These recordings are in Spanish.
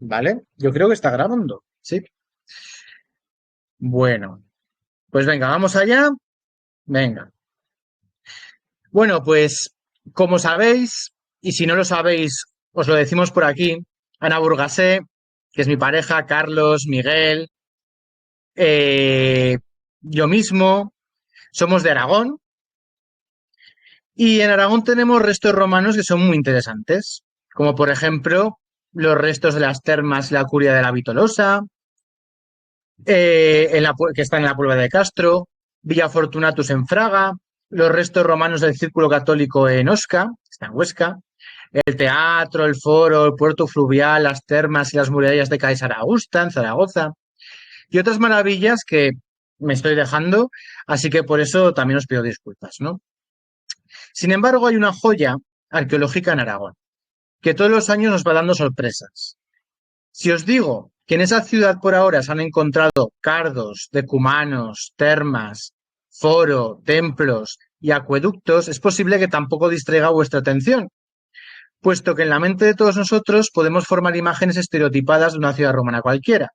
¿Vale? Yo creo que está grabando. Sí. Bueno, pues venga, vamos allá. Venga. Bueno, pues como sabéis, y si no lo sabéis, os lo decimos por aquí, Ana Burgasé, que es mi pareja, Carlos, Miguel, eh, yo mismo, somos de Aragón, y en Aragón tenemos restos romanos que son muy interesantes, como por ejemplo los restos de las termas y la curia de la Vitolosa, que está en la Puebla de Castro, Villa Fortunatus en Fraga, los restos romanos del Círculo Católico en Osca, está en Huesca, el teatro, el foro, el puerto fluvial, las termas y las murallas de Caesar Augusta en Zaragoza, y otras maravillas que me estoy dejando, así que por eso también os pido disculpas, ¿no? Sin embargo, hay una joya arqueológica en Aragón, que todos los años nos va dando sorpresas. Si os digo que en esa ciudad por ahora se han encontrado cardos, decumanos, termas, foro, templos y acueductos, es posible que tampoco distraiga vuestra atención, puesto que en la mente de todos nosotros podemos formar imágenes estereotipadas de una ciudad romana cualquiera.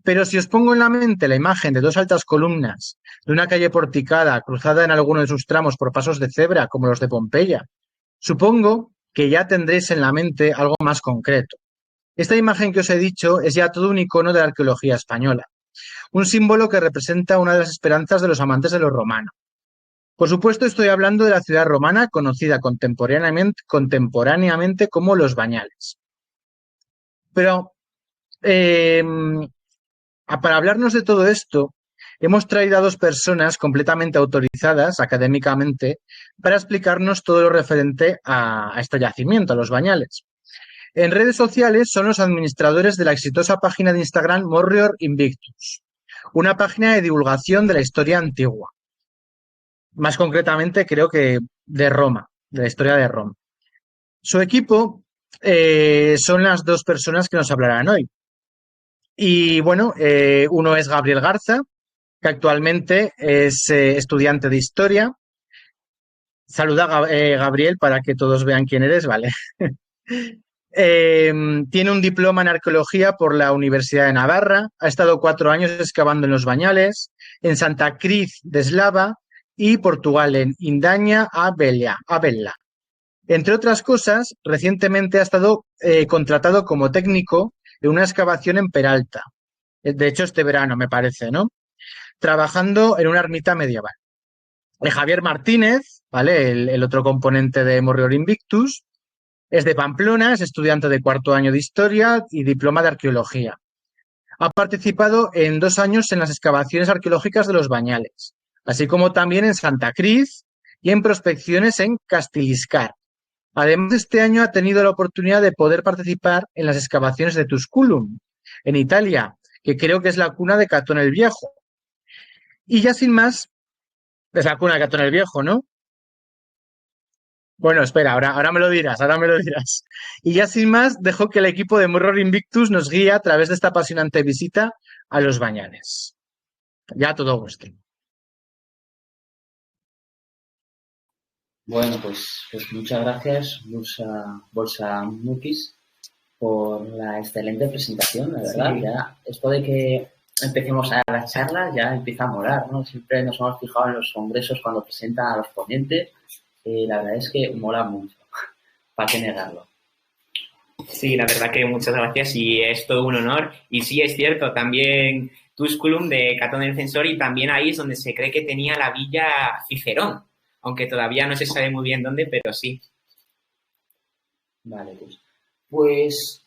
Pero si os pongo en la mente la imagen de dos altas columnas, de una calle porticada cruzada en alguno de sus tramos por pasos de cebra, como los de Pompeya, supongo que ya tendréis en la mente algo más concreto. Esta imagen que os he dicho es ya todo un icono de la arqueología española, un símbolo que representa una de las esperanzas de los amantes de lo romano. Por supuesto, estoy hablando de la ciudad romana conocida contemporáneamente como Los Bañales. Pero eh, para hablarnos de todo esto, hemos traído a dos personas completamente autorizadas académicamente para explicarnos todo lo referente a este yacimiento, a Los Bañales. En redes sociales son los administradores de la exitosa página de Instagram Morrior Invictus, una página de divulgación de la historia antigua. Más concretamente, creo que de Roma, de la historia de Roma. Su equipo son las dos personas que nos hablarán hoy. Y bueno, uno es Gabriel Garza, que actualmente es estudiante de historia. Saluda, Gabriel, para que todos vean quién eres, ¿vale? Eh, Tiene un diploma en arqueología por la Universidad de Navarra, ha estado 4 años excavando en los Bañales, en Santa Cruz de Eslava y Portugal, en Indaña a Bella. Entre otras cosas, recientemente ha estado contratado como técnico en una excavación en Peralta, de hecho este verano me parece, ¿no? Trabajando en una ermita medieval. Javier Martínez, ¿vale? El otro componente de Morrior Invictus, es de Pamplona, es estudiante de 4 año de Historia y diploma de Arqueología. Ha participado en 2 años en las excavaciones arqueológicas de los Bañales, así como también en Santa Cruz y en prospecciones en Castiliscar. Además, este año ha tenido la oportunidad de poder participar en las excavaciones de Tusculum, en Italia, que creo que es la cuna de Catón el Viejo. Y ya sin más, es la cuna de Catón el Viejo, ¿no? Bueno, espera, ahora me lo dirás, ahora me lo dirás. Y ya sin más, dejo que el equipo de Murror Invictus nos guíe a través de esta apasionante visita a los Bañales. Ya todo vuestro. Bueno, pues muchas gracias, Bolsa Mukis, por la excelente presentación, la verdad. Sí. Ya, esto de que empecemos a la charla ya empieza a molar, ¿no? Siempre nos hemos fijado en los congresos cuando presentan a los ponentes y la verdad es que mola mucho. ¿Para qué negarlo? Sí, la verdad que muchas gracias y es todo un honor. Y sí, es cierto, también Tusculum de Catón el Censor y también ahí es donde se cree que tenía la villa Cicerón, aunque todavía no se sabe muy bien dónde, pero sí. Vale, pues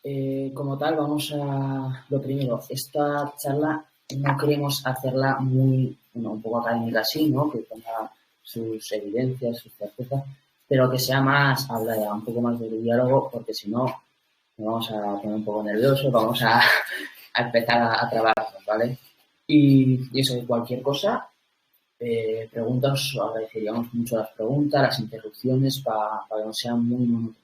como tal vamos a lo primero, esta charla no queremos hacerla muy, bueno, un poco académica así, ¿no? Que tenga sus evidencias, sus certezas, pero que sea más hablada, un poco más de diálogo, porque si no nos vamos a poner un poco nerviosos, vamos a empezar a trabajarnos, ¿vale? Y eso, cualquier cosa, preguntas, agradeceríamos mucho las preguntas, las interrupciones, para que no sean muy monótonas.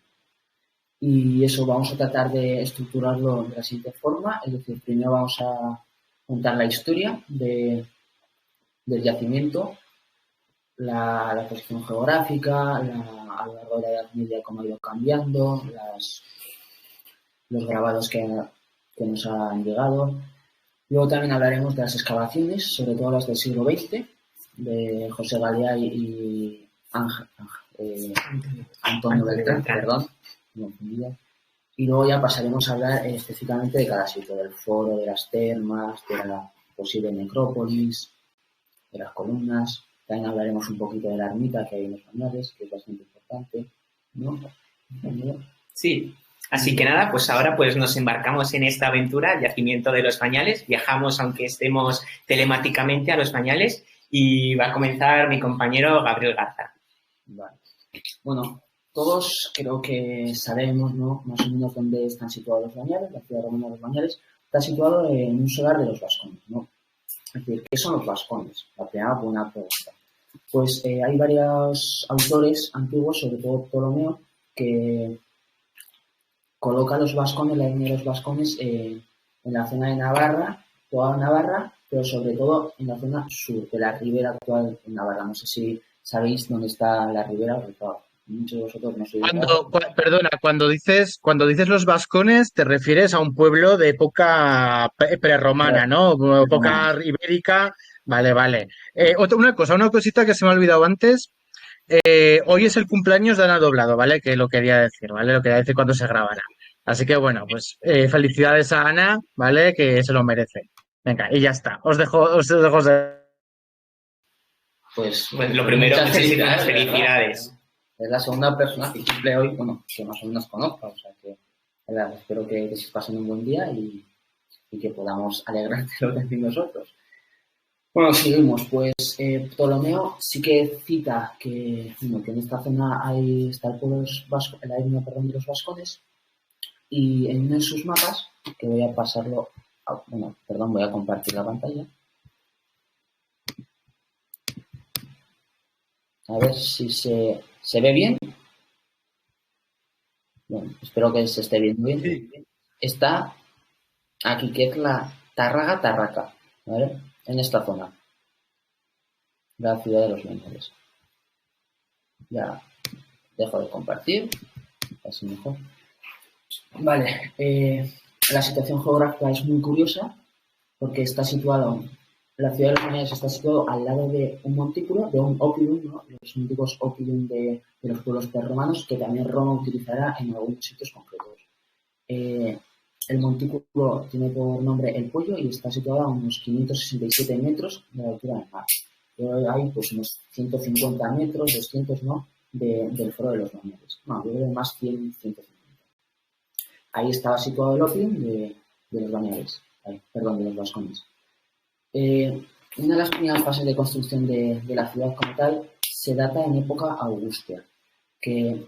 Y eso vamos a tratar de estructurarlo de la siguiente forma, es decir, primero vamos a contar la historia del yacimiento, la posición geográfica, a lo largo de la Edad Media cómo ha ido cambiando, los grabados que que nos han llegado. Luego también hablaremos de las excavaciones, sobre todo las del siglo XX, de José Galeay y Antonio Beltrán, perdón, me confundía. Y luego ya pasaremos a hablar específicamente de cada sitio, del foro, de las termas, de la posible necrópolis, de las columnas. También hablaremos un poquito de la ermita que hay en los Bañales, que es bastante importante, ¿no? Sí. Así que nada, pues ahora pues nos embarcamos en esta aventura, el yacimiento de los Bañales. Viajamos, aunque estemos telemáticamente, a los Bañales y va a comenzar mi compañero Gabriel Garza. Vale. Bueno, todos creo que sabemos, ¿no?, más o menos dónde están situados los Bañales, la ciudad romana de los Bañales. Está situado en un solar de los vascones, ¿no? Es decir, ¿qué son los vascones? La primera buena pregunta. Pues hay varios autores antiguos, sobre todo Ptolomeo, que coloca a los vascones, la etnia de los vascones, en la zona de Navarra, toda Navarra, pero sobre todo en la zona sur de la ribera actual de Navarra. No sé si sabéis dónde está la ribera, porque claro, muchos de vosotros no sois de Navarra. Perdona, cuando dices los vascones, te refieres a un pueblo de época prerromana, ¿no? Época ibérica. Vale, vale. Una cosita que se me ha olvidado antes. Hoy es el cumpleaños de Ana Doblado, ¿vale? Que lo quería decir, ¿vale? Lo quería decir cuando se grabará. Así que bueno, pues felicidades a Ana, ¿vale? Que se lo merece. Venga, y ya está. Os dejo Pues Bueno, lo primero, muchas muchísimas felicidades. Es la segunda persona que cumple hoy, bueno, que más o menos conozca, o sea que, verdad, espero que se pasen un buen día y que podamos alegrarte lo que hacemos nosotros. Bueno, seguimos, pues Ptolomeo sí que cita que, bueno, que en esta zona está el pueblo vasco, la etnia, perdón, de los vascones, y en uno de sus mapas, que voy a pasarlo, voy a compartir la pantalla. A ver si se ve bien. Bueno, espero que se esté viendo bien. Sí. Está aquí, que es la Tarraga, ¿vale? En esta zona. La ciudad de los Bañales. Ya dejo de compartir. Así mejor. Vale. La situación geográfica es muy curiosa porque está situado... La ciudad de los Bañales está situado al lado de un montículo, de un oppidum, ¿no? Los antiguos oppidum de los pueblos prerromanos, que también Roma utilizará en algunos sitios concretos. El montículo tiene por nombre El Pollo y está situado a unos 567 metros de la altura del mar. Hay pues unos 150 metros, 200, ¿no?, del foro de los Bañales. No, yo creo que más 100, 150. Ahí estaba situado el oppidum de los Bañales, de los vascones. Una de las primeras fases de construcción de la ciudad como tal se data en época augustea, que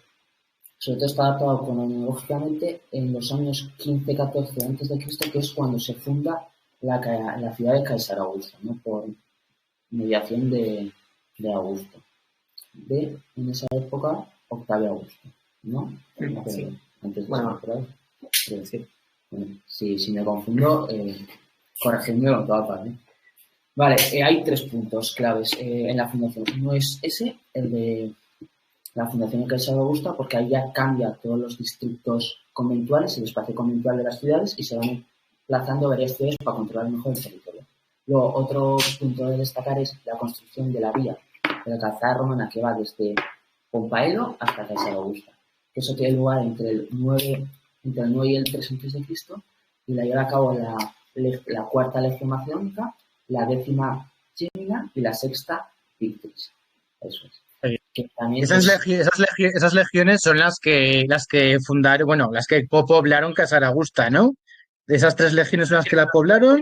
sobre todo está adaptado cronológicamente en los años 15-14 a.C., que es cuando se funda la ciudad de Caesar Augusto, ¿no?, por mediación de Augusto. En esa época, Octavio Augusto, ¿no? Sí. Antes de sí. Bueno, si me confundo, corregidme con toda parte. Vale, hay 3 puntos claves en la fundación. Uno es el de la fundación de Caesar Augusta, porque ahí ya cambia todos los distritos conventuales, el espacio conventual de las ciudades, y se van emplazando varias ciudades para controlar mejor el territorio. Luego, otro punto de destacar es la construcción de la vía de la calzada romana que va desde Pompaelo hasta Caesar Augusta. Eso tiene lugar entre el 9 y el 3 a.C. y la lleva a cabo la cuarta legión macedónica, la 10ª Gemina y la 6ª Victrix. Eso es. Que también esas legiones son las que fundaron, bueno, las que poblaron Caesar Augusta, ¿no? ¿Esas 3 legiones son las que la poblaron?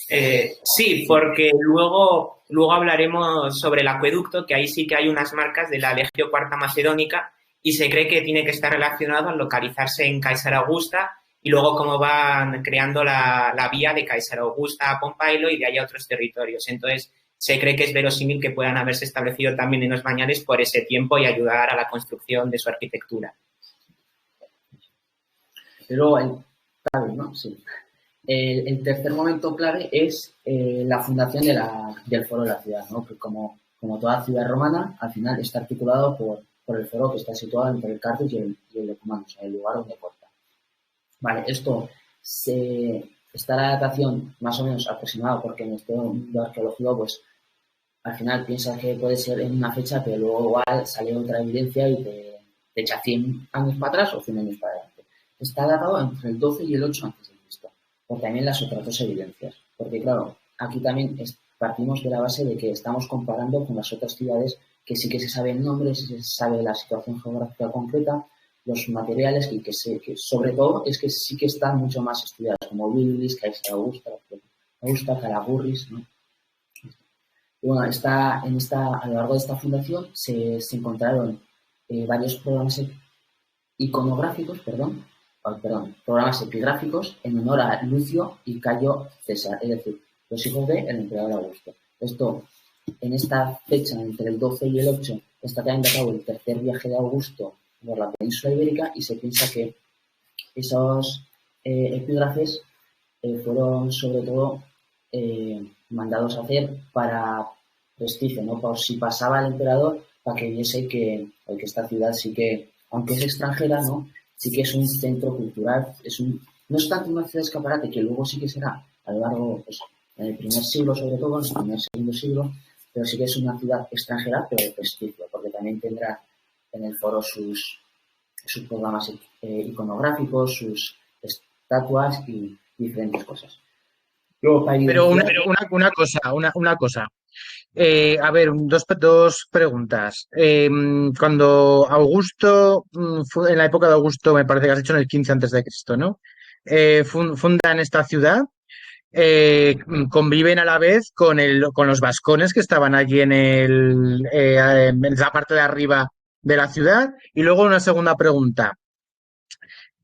Sí, porque luego hablaremos sobre el acueducto, que ahí sí que hay unas marcas de la Legio Cuarta Macedónica y se cree que tiene que estar relacionado al localizarse en Caesar Augusta y luego cómo van creando la vía de Caesar Augusta a Pompaelo y de ahí a otros territorios. Entonces, se cree que es verosímil que puedan haberse establecido también en los Bañales por ese tiempo y ayudar a la construcción de su arquitectura. Pero ¿no? Sí. El tercer momento clave es la fundación del foro de la ciudad, ¿no? Que como toda ciudad romana, al final está articulado por el foro que está situado entre el Cardo y el Ecumano, o sea, el lugar donde corta. Vale, está la datación más o menos aproximada porque en este mundo arqueológico, pues al final piensas que puede ser en una fecha, pero luego igual sale otra evidencia y te echa 100 años para atrás o 100 años para adelante. Está datado entre el 12 y el 8 antes de Cristo, por también las otras dos evidencias. Porque claro, aquí también partimos de la base de que estamos comparando con las otras ciudades que sí que se sabe el nombre, sí que se sabe la situación geográfica concreta, los materiales y que sobre todo es que sí que están mucho más estudiados, como Biblis, Caesar Augusta, Calagurris, ¿no? Y bueno, a lo largo de esta fundación se encontraron varios programas iconográficos, programas epigráficos en honor a Lucio y Cayo César, es decir, los hijos del emperador Augusto. Esto, en esta fecha, entre el 12 y el 8, está también datado el tercer viaje de Augusto por la península ibérica y se piensa que esos epígrafes fueron sobre todo mandados a hacer para prestigio, ¿no? Por si pasaba el emperador, para que viese que esta ciudad sí que, aunque es extranjera, ¿no? Sí que es un centro cultural, no es tanto una ciudad de escaparate, que luego sí que será a lo largo, pues, en el primer siglo, sobre todo, en el primer segundo siglo, pero sí que es una ciudad extranjera, pero de prestigio, porque también tendrá en el foro sus programas iconográficos, sus estatuas y diferentes cosas. Luego, para Pero evidenciar... una cosa. A ver, dos preguntas. Cuando Augusto, en la época de Augusto, me parece que has dicho en el 15 antes de Cristo, ¿no? Fundan esta ciudad, conviven a la vez con los vascones que estaban allí en la parte de arriba de la ciudad. Y luego una segunda pregunta.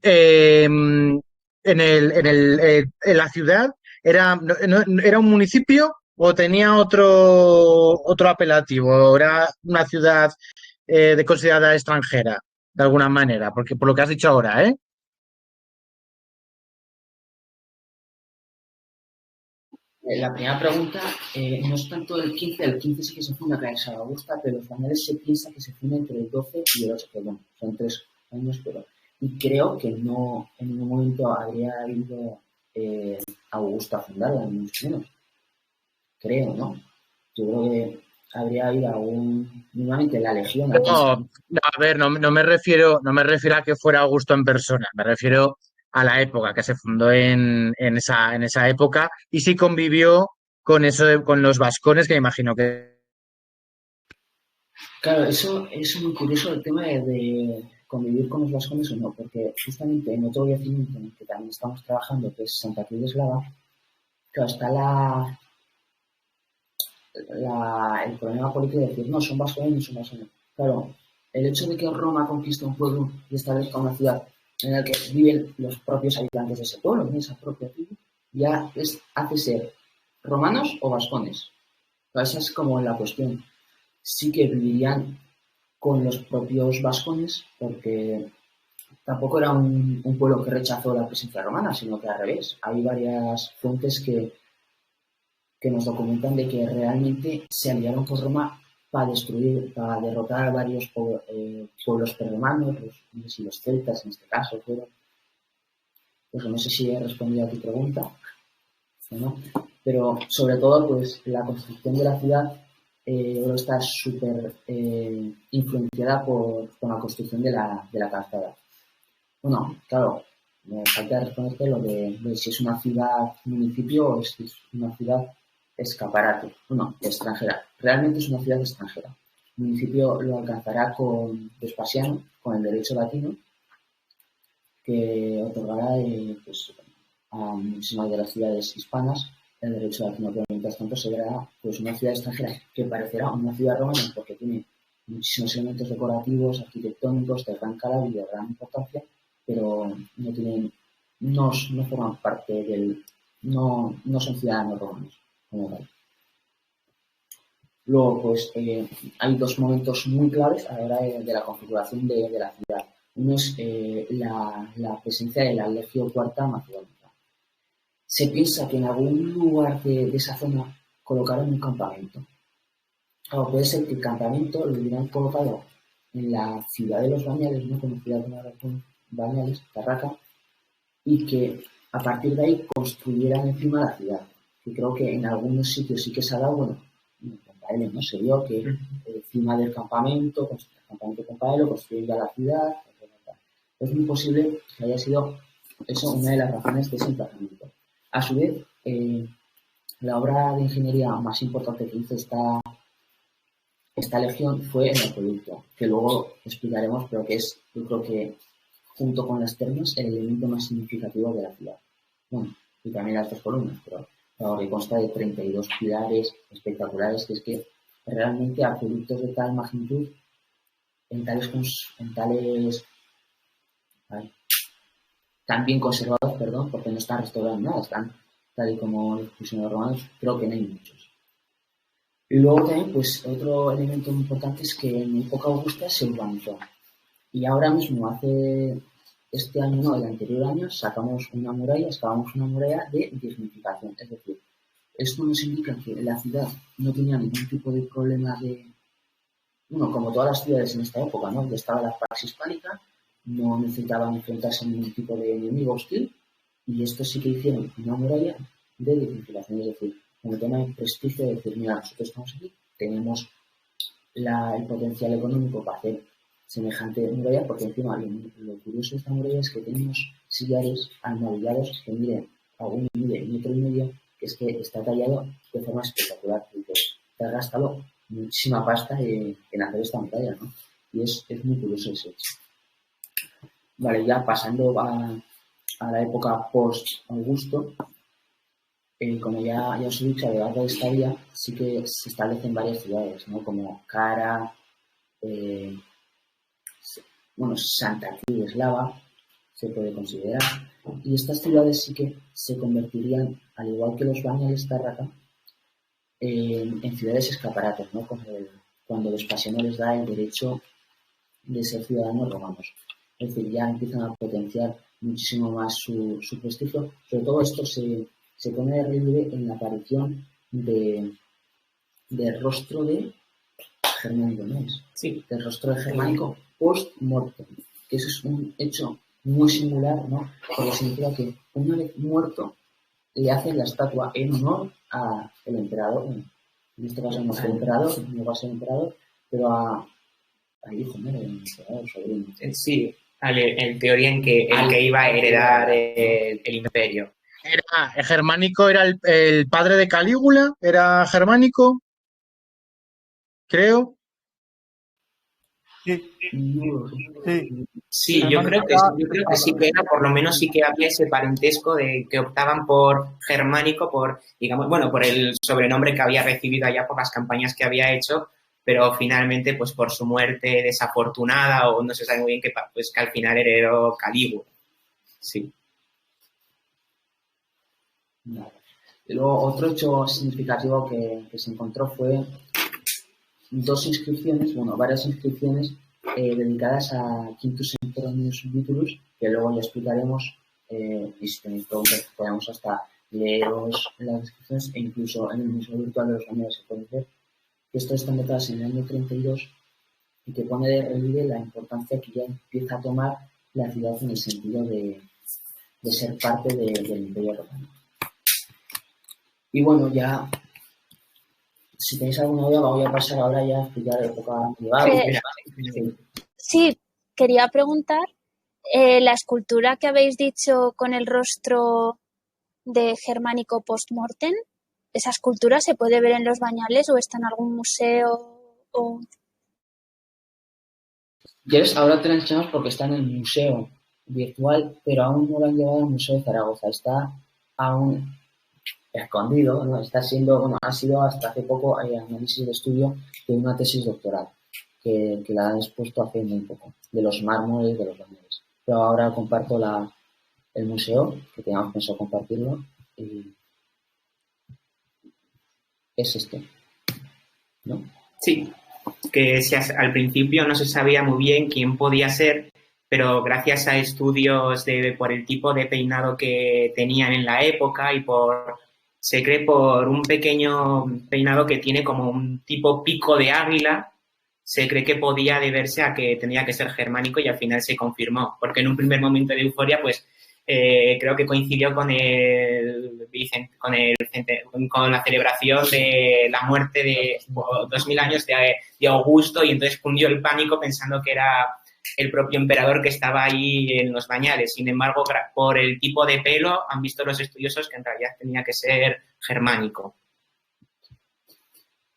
En la ciudad, ¿era un municipio o tenía otro apelativo? ¿Era una ciudad considerada extranjera, de alguna manera? Porque por lo que has dicho ahora, ¿eh? La primera pregunta no es tanto el 15 sí que se funda Caixa Augusta, pero los españoles se piensa que se funda entre el 12 y el 8, perdón, son 3 años, pero y creo que no en ningún momento habría habido Augusta fundada, ni mucho menos, creo, ¿no? Yo creo que habría habido mínimamente la legión aquí. No, no, a ver, no me refiero a que fuera Augusto en persona, me refiero a la época que se fundó en esa época y sí convivió con con los vascones, que me imagino que. Claro, eso es muy curioso el tema de convivir con los vascones o no, porque justamente en otro yacimiento en el que también estamos trabajando, que es Santa Cruz de Eslava, claro, está el problema político de decir, no, son vascones, no son vascones. Claro, el hecho de que Roma conquiste un pueblo y establezca una ciudad en la que viven los propios habitantes de ese pueblo, en esa propia tribu, ya hace ser romanos o vascones. Claro, esa es como la cuestión. Sí que vivirían con los propios vascones, porque tampoco era un pueblo que rechazó la presencia romana, sino que al revés. Hay varias fuentes que nos documentan de que realmente se aliaron con Roma para derrotar a varios pueblos prerromanos, no sé si los celtas en este caso, pues no sé si he respondido a tu pregunta, ¿no? Pero sobre todo, pues la construcción de la ciudad está súper influenciada con la construcción de la calzada. Bueno, claro, me falta responderte lo de si es una ciudad municipio o si es una ciudad escaparate. Bueno, extranjera. Realmente es una ciudad extranjera. El municipio lo alcanzará con Vespasiano, con el derecho latino, que otorgará pues, a muchísimas de las ciudades hispanas el derecho latino, pero mientras tanto se verá pues, una ciudad extranjera que parecerá una ciudad romana porque tiene muchísimos elementos decorativos, arquitectónicos de gran calado y de gran importancia, pero no forman parte no son ciudadanos romanos como tal. Luego, pues hay dos momentos muy claves a la hora de la configuración de la ciudad. Uno es la presencia de la Legio Cuarta Macedónica. Se piensa que en algún lugar de esa zona colocaron un campamento. Claro, puede ser que el campamento lo hubieran colocado en la ciudad de los Bañales, no conocida como Bañales, Tarraca, y que a partir de ahí construyeran encima la ciudad. Y creo que en algunos sitios sí que se ha dado, bueno, en Paelo, ¿no? Se vio que encima del campamento, el campamento con Paelo, construyen ya la ciudad. Es muy posible que haya sido eso una de las razones de ese emplazamiento. A su vez, la obra de ingeniería más importante que hizo esta legión fue el acueducto, que luego explicaremos, pero que es, yo creo que junto con las termas, el elemento más significativo de la ciudad. Bueno, y también las dos columnas, pero que consta de 32 pilares espectaculares, que es que realmente acueductos de tal magnitud, tan bien conservados, perdón, porque no están restaurados nada, están tal y como los pusieron los romanos, creo que no hay muchos. Y luego también, pues, otro elemento muy importante es que en época augusta se urbanizó. Y ahora mismo, este año, no, el anterior año, excavamos una muralla de dignificación. Es decir, esto nos indica que la ciudad no tenía ningún tipo de problema como todas las ciudades en esta época, ¿no? Que estaba la Pax Hispánica, no necesitaban enfrentarse a ningún tipo de enemigo hostil, y esto sí que hicieron una muralla de dignificación. Es decir, con el tema de prestigio, de decir, mira, nosotros estamos aquí, tenemos el potencial económico para hacer semejante muralla, porque encima lo curioso de esta muralla es que tenemos sillares almohadillados que miden, alguno mide 1,5 metros, que es que está tallado de forma espectacular, y que te ha gastado muchísima pasta en hacer esta muralla, ¿no? Y es muy curioso ese hecho. Vale, ya pasando a la época post-Augusto, como ya os he dicho, a lo largo de esta vía sí que se establecen varias ciudades, ¿no? Como Cara, Santa Cruz Eslava, se puede considerar. Y estas ciudades sí que se convertirían, al igual que los Bañales Tárraga, en ciudades escaparates, ¿no? Cuando Vespasiano les da el derecho de ser ciudadanos romanos. Es decir, ya empiezan a potenciar muchísimo más su prestigio, pero todo esto se pone de relieve en la aparición del rostro de Germánico, ¿no es? Sí. Del rostro de Germánico post-mortem, que eso es un hecho muy singular, ¿no? Porque significa que una vez muerto le hacen la estatua en honor al emperador, en este caso no fue emperador, no va a ser emperador, pero al hijo, ¿no? El emperador, sobrino. Sí, en teoría en que iba a heredar el imperio. Germánico era el padre de Calígula, era Germánico, creo. Sí, yo creo que sí que era, por lo menos sí que había ese parentesco de que optaban por Germánico, por el sobrenombre que había recibido allá por las campañas que había hecho, pero finalmente, pues por su muerte desafortunada, o no se sabe muy bien que al final heredó Calígula. Sí. Vale. Y luego otro hecho significativo que se encontró fue varias inscripciones dedicadas a Quintus Sempronius Vítulus, que luego ya explicaremos, y si tenéis preguntas podemos hasta leeros las inscripciones, e incluso en el Museo Virtual de los Bañales se puede ver que esto está datadas en el año 32 y que pone de relieve la importancia que ya empieza a tomar la ciudad en el sentido de ser parte del Imperio Romano. Y bueno, ya, si tenéis alguna duda, voy a pasar ahora ya a explicar la época medieval. Sí, quería preguntar, la escultura que habéis dicho con el rostro de Germánico post-mortem, ¿esa escultura se puede ver en los Bañales o está en algún museo? ¿Quieres? Ahora te la enseñamos porque está en el museo virtual, pero aún no lo han llevado al Museo de Zaragoza. Está aún escondido, ¿no? Ha sido hasta hace poco análisis de estudio de una tesis doctoral que la han expuesto hace muy poco, de los mármoles de los Bañales. Pero ahora comparto el museo, que teníamos pensado compartirlo, y es este, ¿no? Sí, que al principio no se sabía muy bien quién podía ser, pero gracias a estudios por el tipo de peinado que tenían en la época y se cree por un pequeño peinado que tiene como un tipo pico de águila, se cree que podía deberse a que tenía que ser germánico, y al final se confirmó, porque en un primer momento de euforia, pues creo que coincidió con con la celebración de la muerte de 2000 años de Augusto, y entonces cundió el pánico pensando que era el propio emperador que estaba ahí en los bañales. Sin embargo, por el tipo de pelo han visto los estudiosos que en realidad tenía que ser germánico.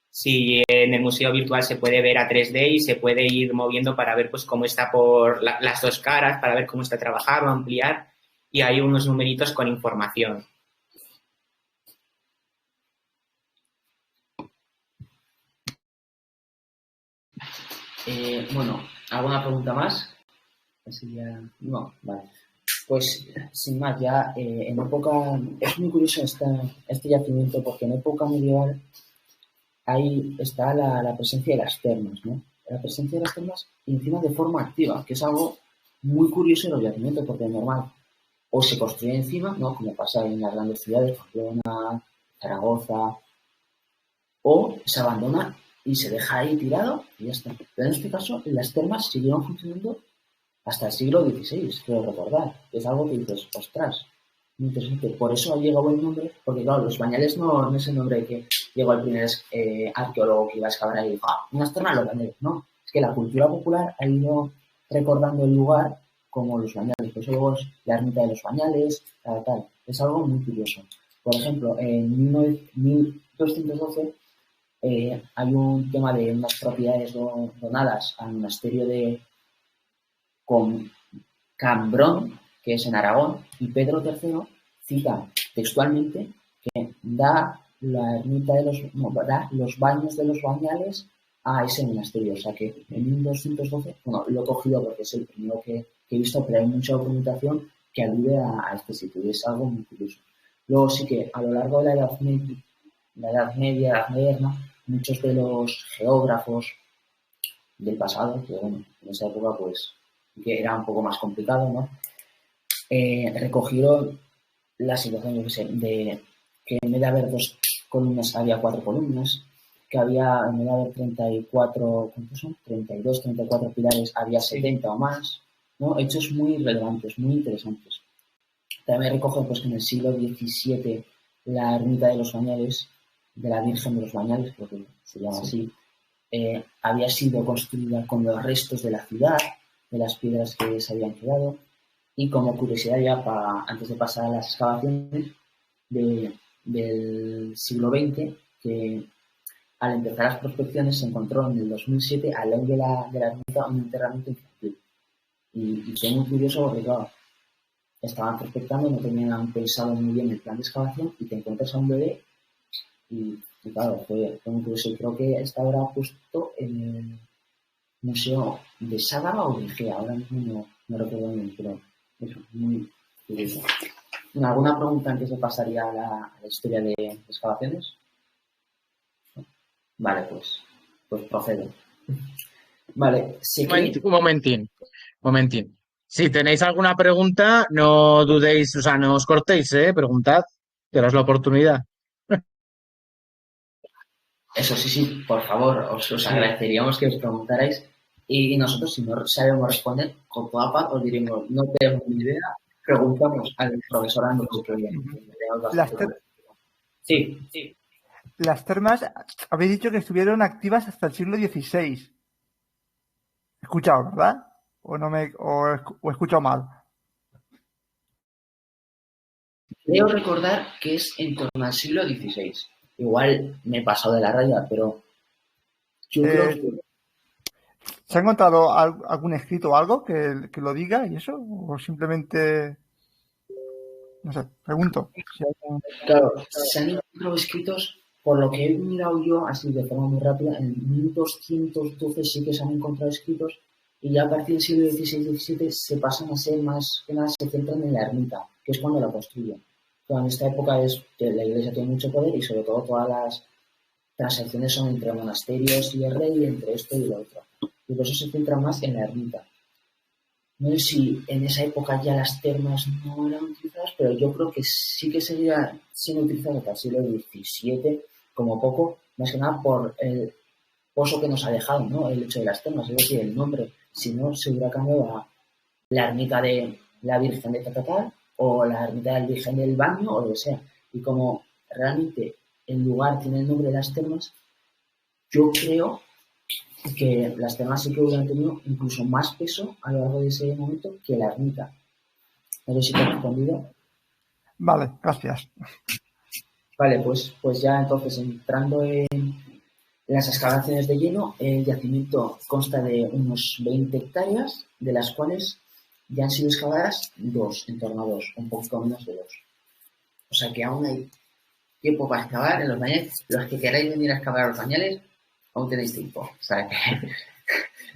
Sí, en el museo virtual se puede ver a 3D y se puede ir moviendo para ver pues cómo está por las dos caras, para ver cómo está trabajado, ampliar, y hay unos numeritos con información. Bueno, ¿alguna pregunta más? Así ya... No, vale. Pues, sin más, ya en época... Es muy curioso este yacimiento porque en época medieval ahí está la presencia de las termas, ¿no? La presencia de las termas encima de forma activa, que es algo muy curioso en los yacimientos porque es normal. O se construye encima, ¿no? Como pasa en las grandes ciudades, Pamplona, Zaragoza, o se abandona y se deja ahí tirado y ya está. Pero en este caso, las termas siguieron funcionando hasta el siglo XVI, creo recordar. Es algo que dices, ostras, muy interesante. Por eso ha llegado el nombre, porque claro, los bañales no es el nombre que llegó el primer arqueólogo que iba a excavar ahí y dijo, unas termas los bañales. No, es que la cultura popular ha ido recordando el lugar como los bañales. Por eso luego es la ermita de los bañales, tal. Es algo muy curioso. Por ejemplo, en 1212 hay un tema de unas propiedades donadas al monasterio de Cambrón, que es en Aragón, y Pedro III cita textualmente que da la ermita da los baños de los bañales a ese monasterio. O sea que en 1212, bueno, lo he cogido porque es el primero que he visto, pero hay mucha documentación que alude a este sitio y es algo muy curioso. Luego sí que a lo largo de la Edad Media, Edad Moderna, muchos de los geógrafos del pasado, que bueno, en esa época pues que era un poco más complicado, ¿no? Recogieron la situación, yo qué sé, de que en vez de haber 2 columnas había 4 columnas, que había, en vez de haber 34, ¿cuántos son? 32, 34 pilares, había 70 o más, ¿no? Hechos muy relevantes, muy interesantes. También recogen pues que en el siglo XVII la ermita de los Bañales, de la Virgen de los Bañales, creo que se llama así, había sido construida con los restos de la ciudad, de las piedras que se habían quedado, y como curiosidad ya antes de pasar a las excavaciones del siglo XX, que al empezar las prospecciones se encontró en el 2007 al lado de la ermita un enterramiento infantil. Y fue muy curioso porque, claro, estaban prospectando, no tenían pensado muy bien el plan de excavación y te encuentras a un bebé y claro, fue muy curioso. Y creo que está ahora puesto en el Museo de Ságara o de Egea, ahora mismo no recuerdo bien, pero eso, muy curioso. ¿Alguna pregunta antes de pasaría a la historia de excavaciones? Vale, pues procedo. Vale, sí que... Un momentín. Si tenéis alguna pregunta, no dudéis, o sea, no os cortéis, preguntad, que ahora es la oportunidad. Eso sí, por favor, os agradeceríamos que os preguntarais y nosotros, si no sabemos responder, con toda paz os diremos, no tenemos ni idea, preguntamos al profesor Andrés Sí. Las termas, habéis dicho que estuvieron activas hasta el siglo XVI. He escuchado, ¿verdad? ¿O he escuchado mal? Creo recordar que es en torno al siglo XVI. Igual me he pasado de la raya, pero yo creo que... ¿Se ha encontrado algún escrito o algo que lo diga y eso? ¿O simplemente...? No sé, pregunto. Claro, se han encontrado escritos, por lo que he mirado yo, así de forma muy rápida, en 1212 sí que se han encontrado escritos y ya a partir del siglo XVI-XVII se pasan a ser más que nada, se centran en la ermita, que es cuando la construyen. Pero en esta época es que la iglesia tiene mucho poder y sobre todo todas las transacciones son entre monasterios y el rey, entre esto y lo otro. Y por eso se centra más en la ermita. No sé si en esa época ya las termas no eran utilizadas, pero yo creo que sí que seguían siendo utilizadas hasta el siglo XVII, como poco, más que nada por el pozo que nos ha dejado, ¿no? El hecho de las termas, es decir, el nombre. Si no, se hubiera cambiado a la ermita de la Virgen de Tatatá o la ermita del Virgen del Baño o lo que sea. Y como realmente el lugar tiene el nombre de las termas, yo creo que las termas sí que hubieran tenido incluso más peso a lo largo de ese momento que la ermita. No sé si te he respondido. Vale, gracias. Vale, pues ya entonces entrando en las excavaciones de lleno, el yacimiento consta de unos 20 hectáreas, de las cuales ya han sido excavadas en torno a dos, un poco menos de dos. O sea que aún hay tiempo para excavar en los bañales. Los que queráis venir a excavar los bañales, aún tenéis tiempo. O sea que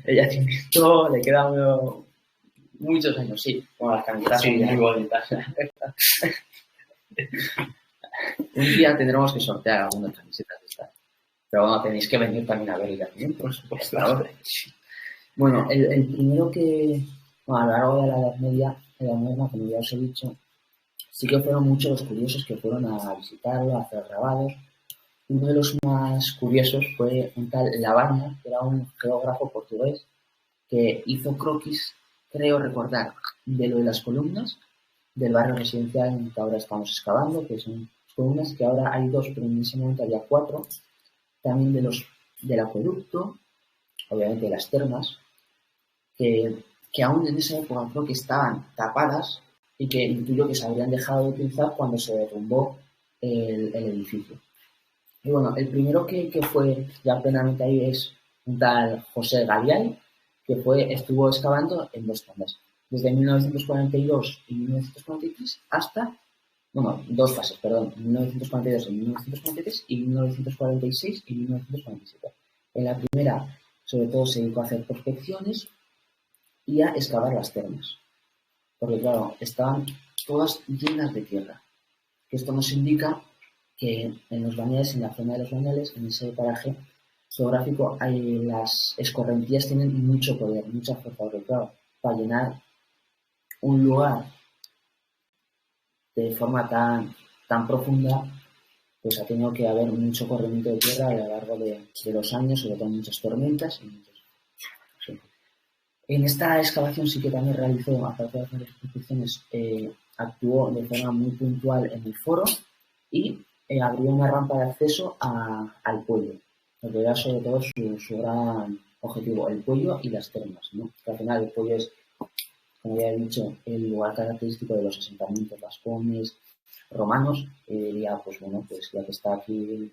el yacimiento le quedan muchos años, sí, como las camisetas Sí, muy bonitas. Un día tendremos que sortear algunas camisetas de estas. Pero bueno, tenéis que venir también a ver el yacimiento, por supuesto. Bueno, el primero que, bueno, a lo largo de la Edad Media, como ya os he dicho, sí que fueron muchos los curiosos que fueron a visitarlo, a hacer grabados. Uno de los más curiosos fue un tal Lavagna, que era un geógrafo portugués, que hizo croquis, creo recordar, de lo de las columnas del barrio residencial en el que ahora estamos excavando, que son columnas que ahora hay dos, pero en ese momento había cuatro. También del acueducto, obviamente de las termas, que aún en esa época creo que estaban tapadas y que intuyo que se habrían dejado de utilizar cuando se derrumbó el edificio. Y bueno, el primero que fue ya plenamente ahí es un tal José Gavial, que estuvo excavando en dos tandas, desde 1942 y 1943 hasta, bueno, dos fases, perdón, 1942 y 1943 y 1946 y 1947. En la primera, sobre todo, se dedicó a hacer prospecciones y a excavar las termas, porque claro, estaban todas llenas de tierra, que esto nos indica que en los bañales, en la zona de los bañales, en ese paraje geográfico, las escorrentías tienen mucho poder, mucha fuerza, porque claro, para llenar un lugar de forma tan profunda, pues ha tenido que haber mucho corrimiento de tierra a lo largo de los años, sobre todo muchas tormentas. Sí. En esta excavación sí que también realizó, aparte de hacer expediciones, actuó de forma muy puntual en el foro y abrió una rampa de acceso al pueblo, lo que era sobre todo su gran objetivo, el pueblo y las termas, ¿no? Que al final el pueblo es, como ya he dicho, el lugar característico de los asentamientos vascones, romanos, pues bueno, pues ya que está aquí,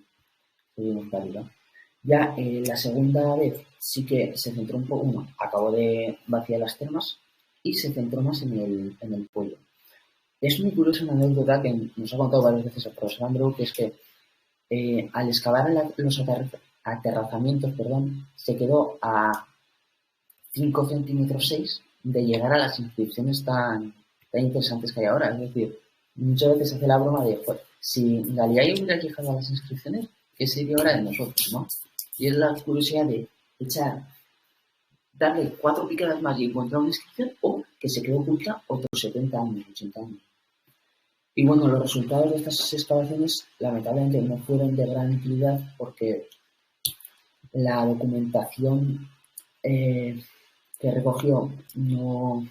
seguimos para arriba. Ya la segunda vez sí que se centró un poco, bueno, acabó de vaciar las termas y se centró más en el pueblo. Es muy curiosa una anécdota que nos ha contado varias veces el profesor Andrew, que es que al excavar los aterrazamientos, se quedó a 5 centímetros 6 de llegar a las inscripciones tan interesantes que hay ahora. Es decir, muchas veces se hace la broma de, pues, si Galileo hubiera llegado a las inscripciones, ¿qué sería ahora de nosotros, no? Y es la curiosidad de darle 4 picadas más y encontrar una inscripción, o que se quedó oculta otros 70 años, 80 años. Y bueno, los resultados de estas excavaciones lamentablemente no fueron de gran utilidad porque la documentación que recogió no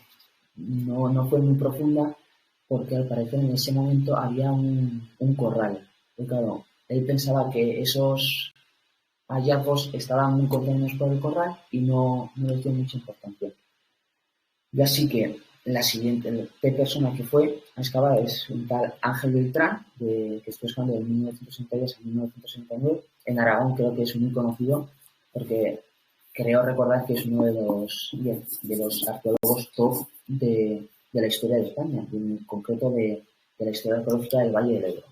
fue muy profunda, porque al parecer en ese momento había un corral. Y claro, él pensaba que esos hallazgos estaban muy contenidos por el corral y no les dio mucha importancia. Y así que la siguiente persona que fue a excavar es un tal Ángel Beltrán, que estuvo excavando de 1962 a 1969. En Aragón creo que es muy conocido porque creo recordar que es uno de los arqueólogos top de la historia de España, en concreto de la historia arqueológica del Valle del Ebro.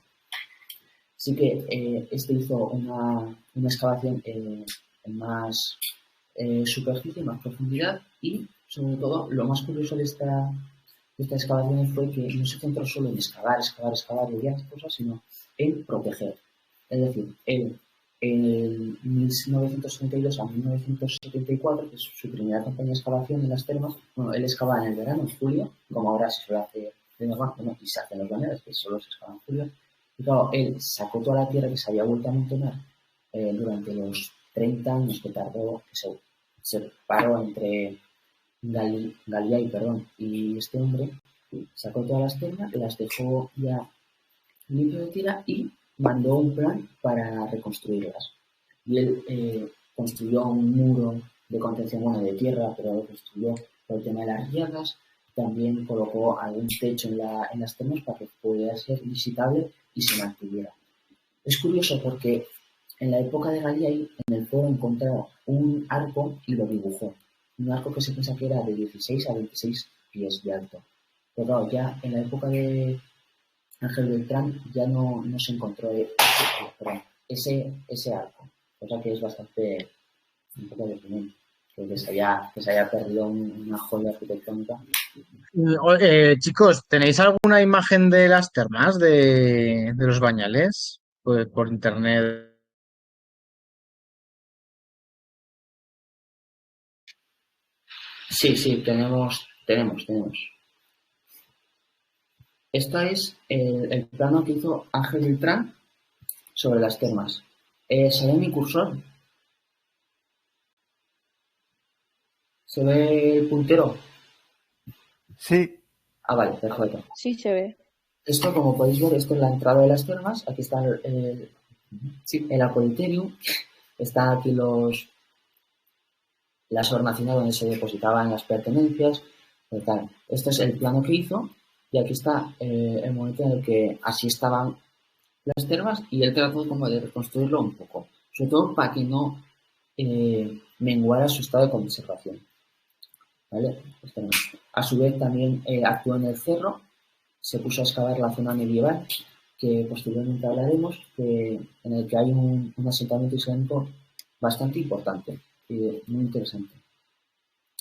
Así que este hizo una excavación en más superficie, más profundidad y, sobre todo, lo más curioso de esta excavación fue que no se centró solo en excavar y varias cosas, sino en proteger. Es decir, él en 1932 a 1974, que es su primera campaña de excavación en las termas, bueno, él excava en el verano, en julio, como ahora se suele hacer de normal, bueno, y se hace en los bañeros, que solo se excava en julio. Y claro, él sacó toda la tierra que se había vuelto a amontonar durante los 30 años que tardó, que se paró entre Galilei y este hombre, Sacó todas las termas, las dejó ya limpio de tierra y mandó un plan para reconstruirlas. Y él construyó un muro de contención, bueno, de tierra, pero lo construyó por el tema de las riadas. También colocó algún techo en las termas para que pudiera ser visitable y se mantuviera. Es curioso porque en la época de Galilei, en el foro encontraba un arco y lo dibujó. Un arco que se piensa que era de 16 a 26 pies de alto. Pero claro, ya en la época de Ángel Beltrán ya no se encontró ese arco, cosa que es bastante un poco deprimente, que se haya perdido una joya arquitectónica. Chicos, ¿tenéis alguna imagen de las termas de los Bañales? Pues por internet. Sí, tenemos. Este es el plano que hizo Ángel Beltrán sobre las termas. ¿Se ve mi cursor? ¿Se ve el puntero? Sí, Ah, vale, perfecto. Sí, se ve. Esto, como podéis ver, esto es la entrada de las termas. Aquí está el acuariterium. Están aquí las hornacinas donde se depositaban las pertenencias. Este es el plano que hizo. Y aquí está el momento en el que así estaban las termas y él trató como de reconstruirlo un poco. Sobre todo para que no menguara su estado de conservación. ¿Vale? A su vez también actuó en el cerro. Se puso a excavar la zona medieval, que posteriormente hablaremos, en el que hay un asentamiento islámico bastante importante y muy interesante.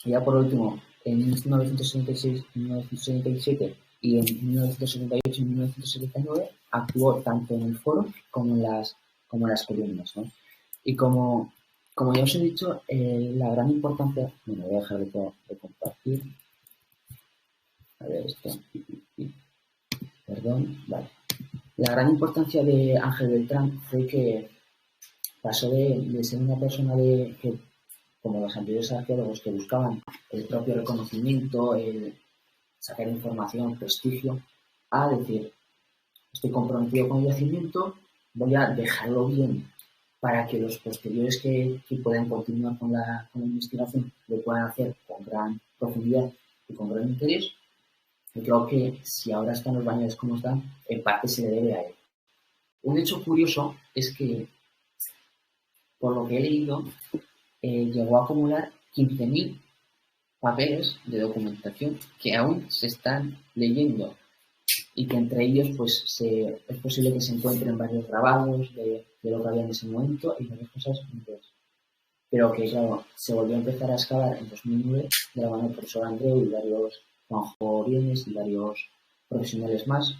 Y ya por último, en 1966, 1977 y en 1978 y 1979 actuó tanto en el foro como en las columnas, ¿no? Y como ya os he dicho, la gran importancia... Bueno, voy a dejar de compartir. A ver esto. Perdón, vale. La gran importancia de Ángel Beltrán fue que pasó de ser una persona que, como los anteriores arqueólogos, que buscaban el propio reconocimiento, el sacar información, prestigio, a decir, estoy comprometido con el yacimiento, voy a dejarlo bien para que los posteriores que puedan continuar con la investigación lo puedan hacer con gran profundidad y con gran interés. Yo creo que si ahora están los Bañales como están, en parte se le debe a él. Un hecho curioso es que, por lo que he leído, llegó a acumular 15.000 papeles de documentación que aún se están leyendo y que entre ellos pues es posible que se encuentren varios grabados de lo que había en ese momento y varias cosas interesantes. Pero que, claro, se volvió a empezar a excavar en 2009 de la mano del profesor Andreu y varios Juanjo Bienes y varios profesionales más.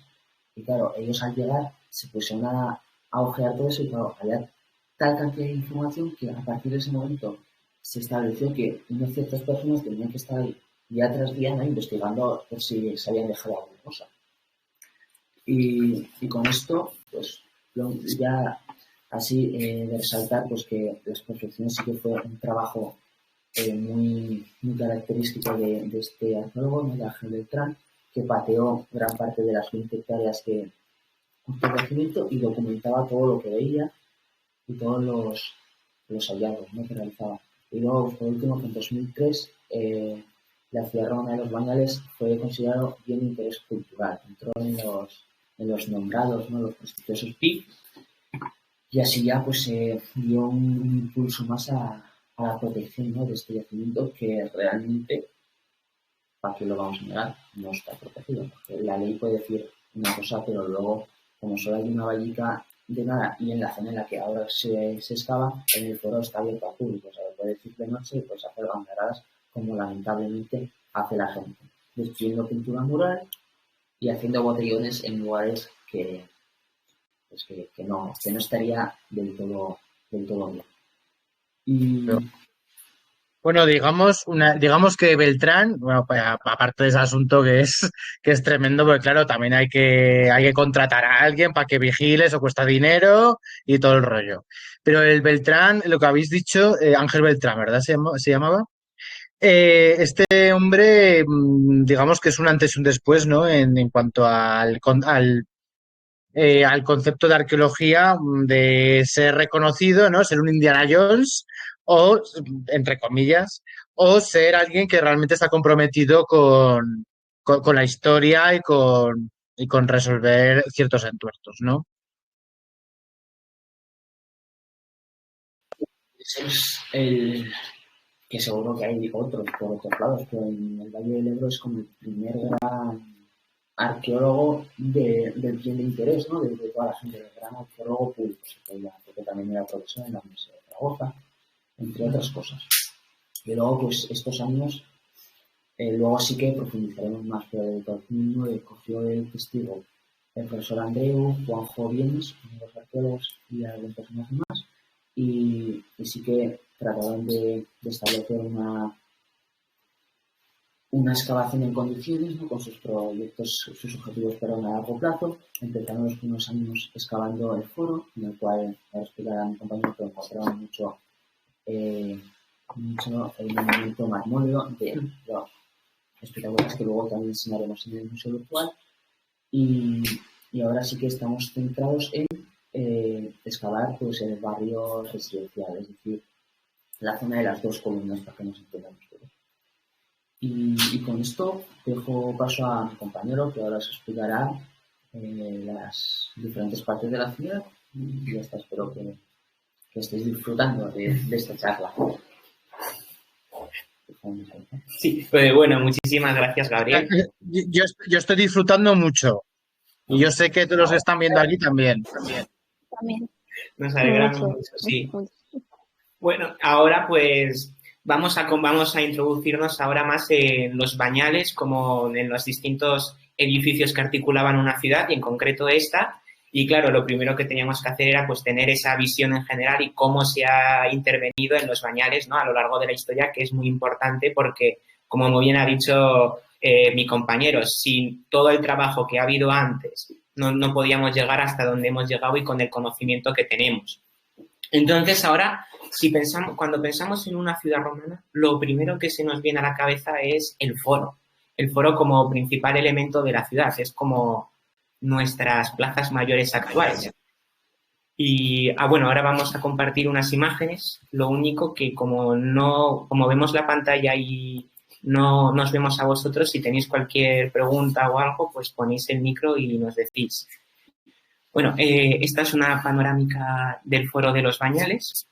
Y claro, ellos al llegar se pusieron a ojear todo eso y claro, había tal cantidad de información que a partir de ese momento se estableció que unas ciertas personas tenían que estar ahí día tras día, ¿no?, investigando por si se habían dejado alguna cosa. Y con esto, pues ya así de resaltar pues que las perfecciones sí que fue un trabajo muy característico de este arqueólogo, ¿no?, de Ángel Beltrán, que pateó gran parte de las 20 hectáreas que construyó el yacimiento y documentaba todo lo que veía y todos los hallazgos, ¿no?, que realizaba. Y luego, por último, que en 2003 la Ciudadana de los Bañales fue considerado bien de interés cultural. Entró en los nombrados, ¿no?, los prestigiosos PIC, y así ya pues se dio un impulso más a la protección, ¿no?, de este yacimiento que realmente, ¿para qué lo vamos a negar?, no está protegido. Porque la ley puede decir una cosa, pero luego, como solo hay una vallica de nada y en la zona en la que ahora se excava, en el foro está abierto al público. O sea, puede decir de noche y puedes hacer banderadas como lamentablemente hace la gente, destruyendo pintura mural y haciendo botellones en lugares que no estaría del todo bien. Y Bueno, digamos que Beltrán, bueno, pues, aparte de ese asunto que es tremendo, porque claro, también hay que contratar a alguien para que vigile, eso cuesta dinero y todo el rollo. Pero el Beltrán, lo que habéis dicho, Ángel Beltrán, ¿verdad? Se llamaba. Este hombre, digamos que es un antes y un después, ¿no? En cuanto al concepto de arqueología, de ser reconocido, ¿no? Ser un Indiana Jones o, entre comillas, o ser alguien que realmente está comprometido con la historia y con resolver ciertos entuertos, ¿no? Ese es el que seguro que hay otros por otros lados, pero en el Valle del Ebro es como el primer gran arqueólogo del bien de interés, ¿no? De toda la gente, del gran arqueólogo público, porque también era profesor en la Universidad de Zaragoza, entre otras cosas. Y luego, pues, estos años, luego sí que profundizaremos más, pero del 2009 cogió el testigo el profesor Andreu, Juanjo Bienes, uno de los arqueólogos y algunas personas más, y sí que trataron de establecer una excavación en condiciones, ¿no? Con sus proyectos, sus objetivos para a largo plazo. Empezaron los primeros años excavando el foro, en el cual, para explicar a mi compañero, que encontraron mucho el movimiento marmóleo de los espectaculares que luego también enseñaremos en el Museo Virtual. Y ahora sí que estamos centrados en excavar pues, el barrio residencial, es decir, la zona de las dos columnas, para que nos entendamos todos. Y con esto dejo paso a mi compañero, que ahora os explicará las diferentes partes de la ciudad, y ya está, espero que estéis disfrutando de esta charla. Sí, pues bueno, muchísimas gracias, Gabriel. Yo estoy disfrutando mucho y yo sé que todos los que están viendo aquí también. También. Nos alegramos mucho, sí. Bueno, ahora pues vamos a introducirnos ahora más en los bañales, como en los distintos edificios que articulaban una ciudad y en concreto esta. Y claro, lo primero que teníamos que hacer era pues tener esa visión en general y cómo se ha intervenido en los bañales, ¿no? A lo largo de la historia, que es muy importante porque, como muy bien ha dicho mi compañero, sin todo el trabajo que ha habido antes, no podíamos llegar hasta donde hemos llegado y con el conocimiento que tenemos. Entonces, ahora, cuando pensamos en una ciudad romana, lo primero que se nos viene a la cabeza es el foro. El foro como principal elemento de la ciudad, es como nuestras plazas mayores actuales. Y bueno, ahora vamos a compartir unas imágenes. Lo único que como vemos la pantalla y no nos vemos a vosotros, si tenéis cualquier pregunta o algo, pues ponéis el micro y nos decís. Bueno, esta es una panorámica del Foro de los Bañales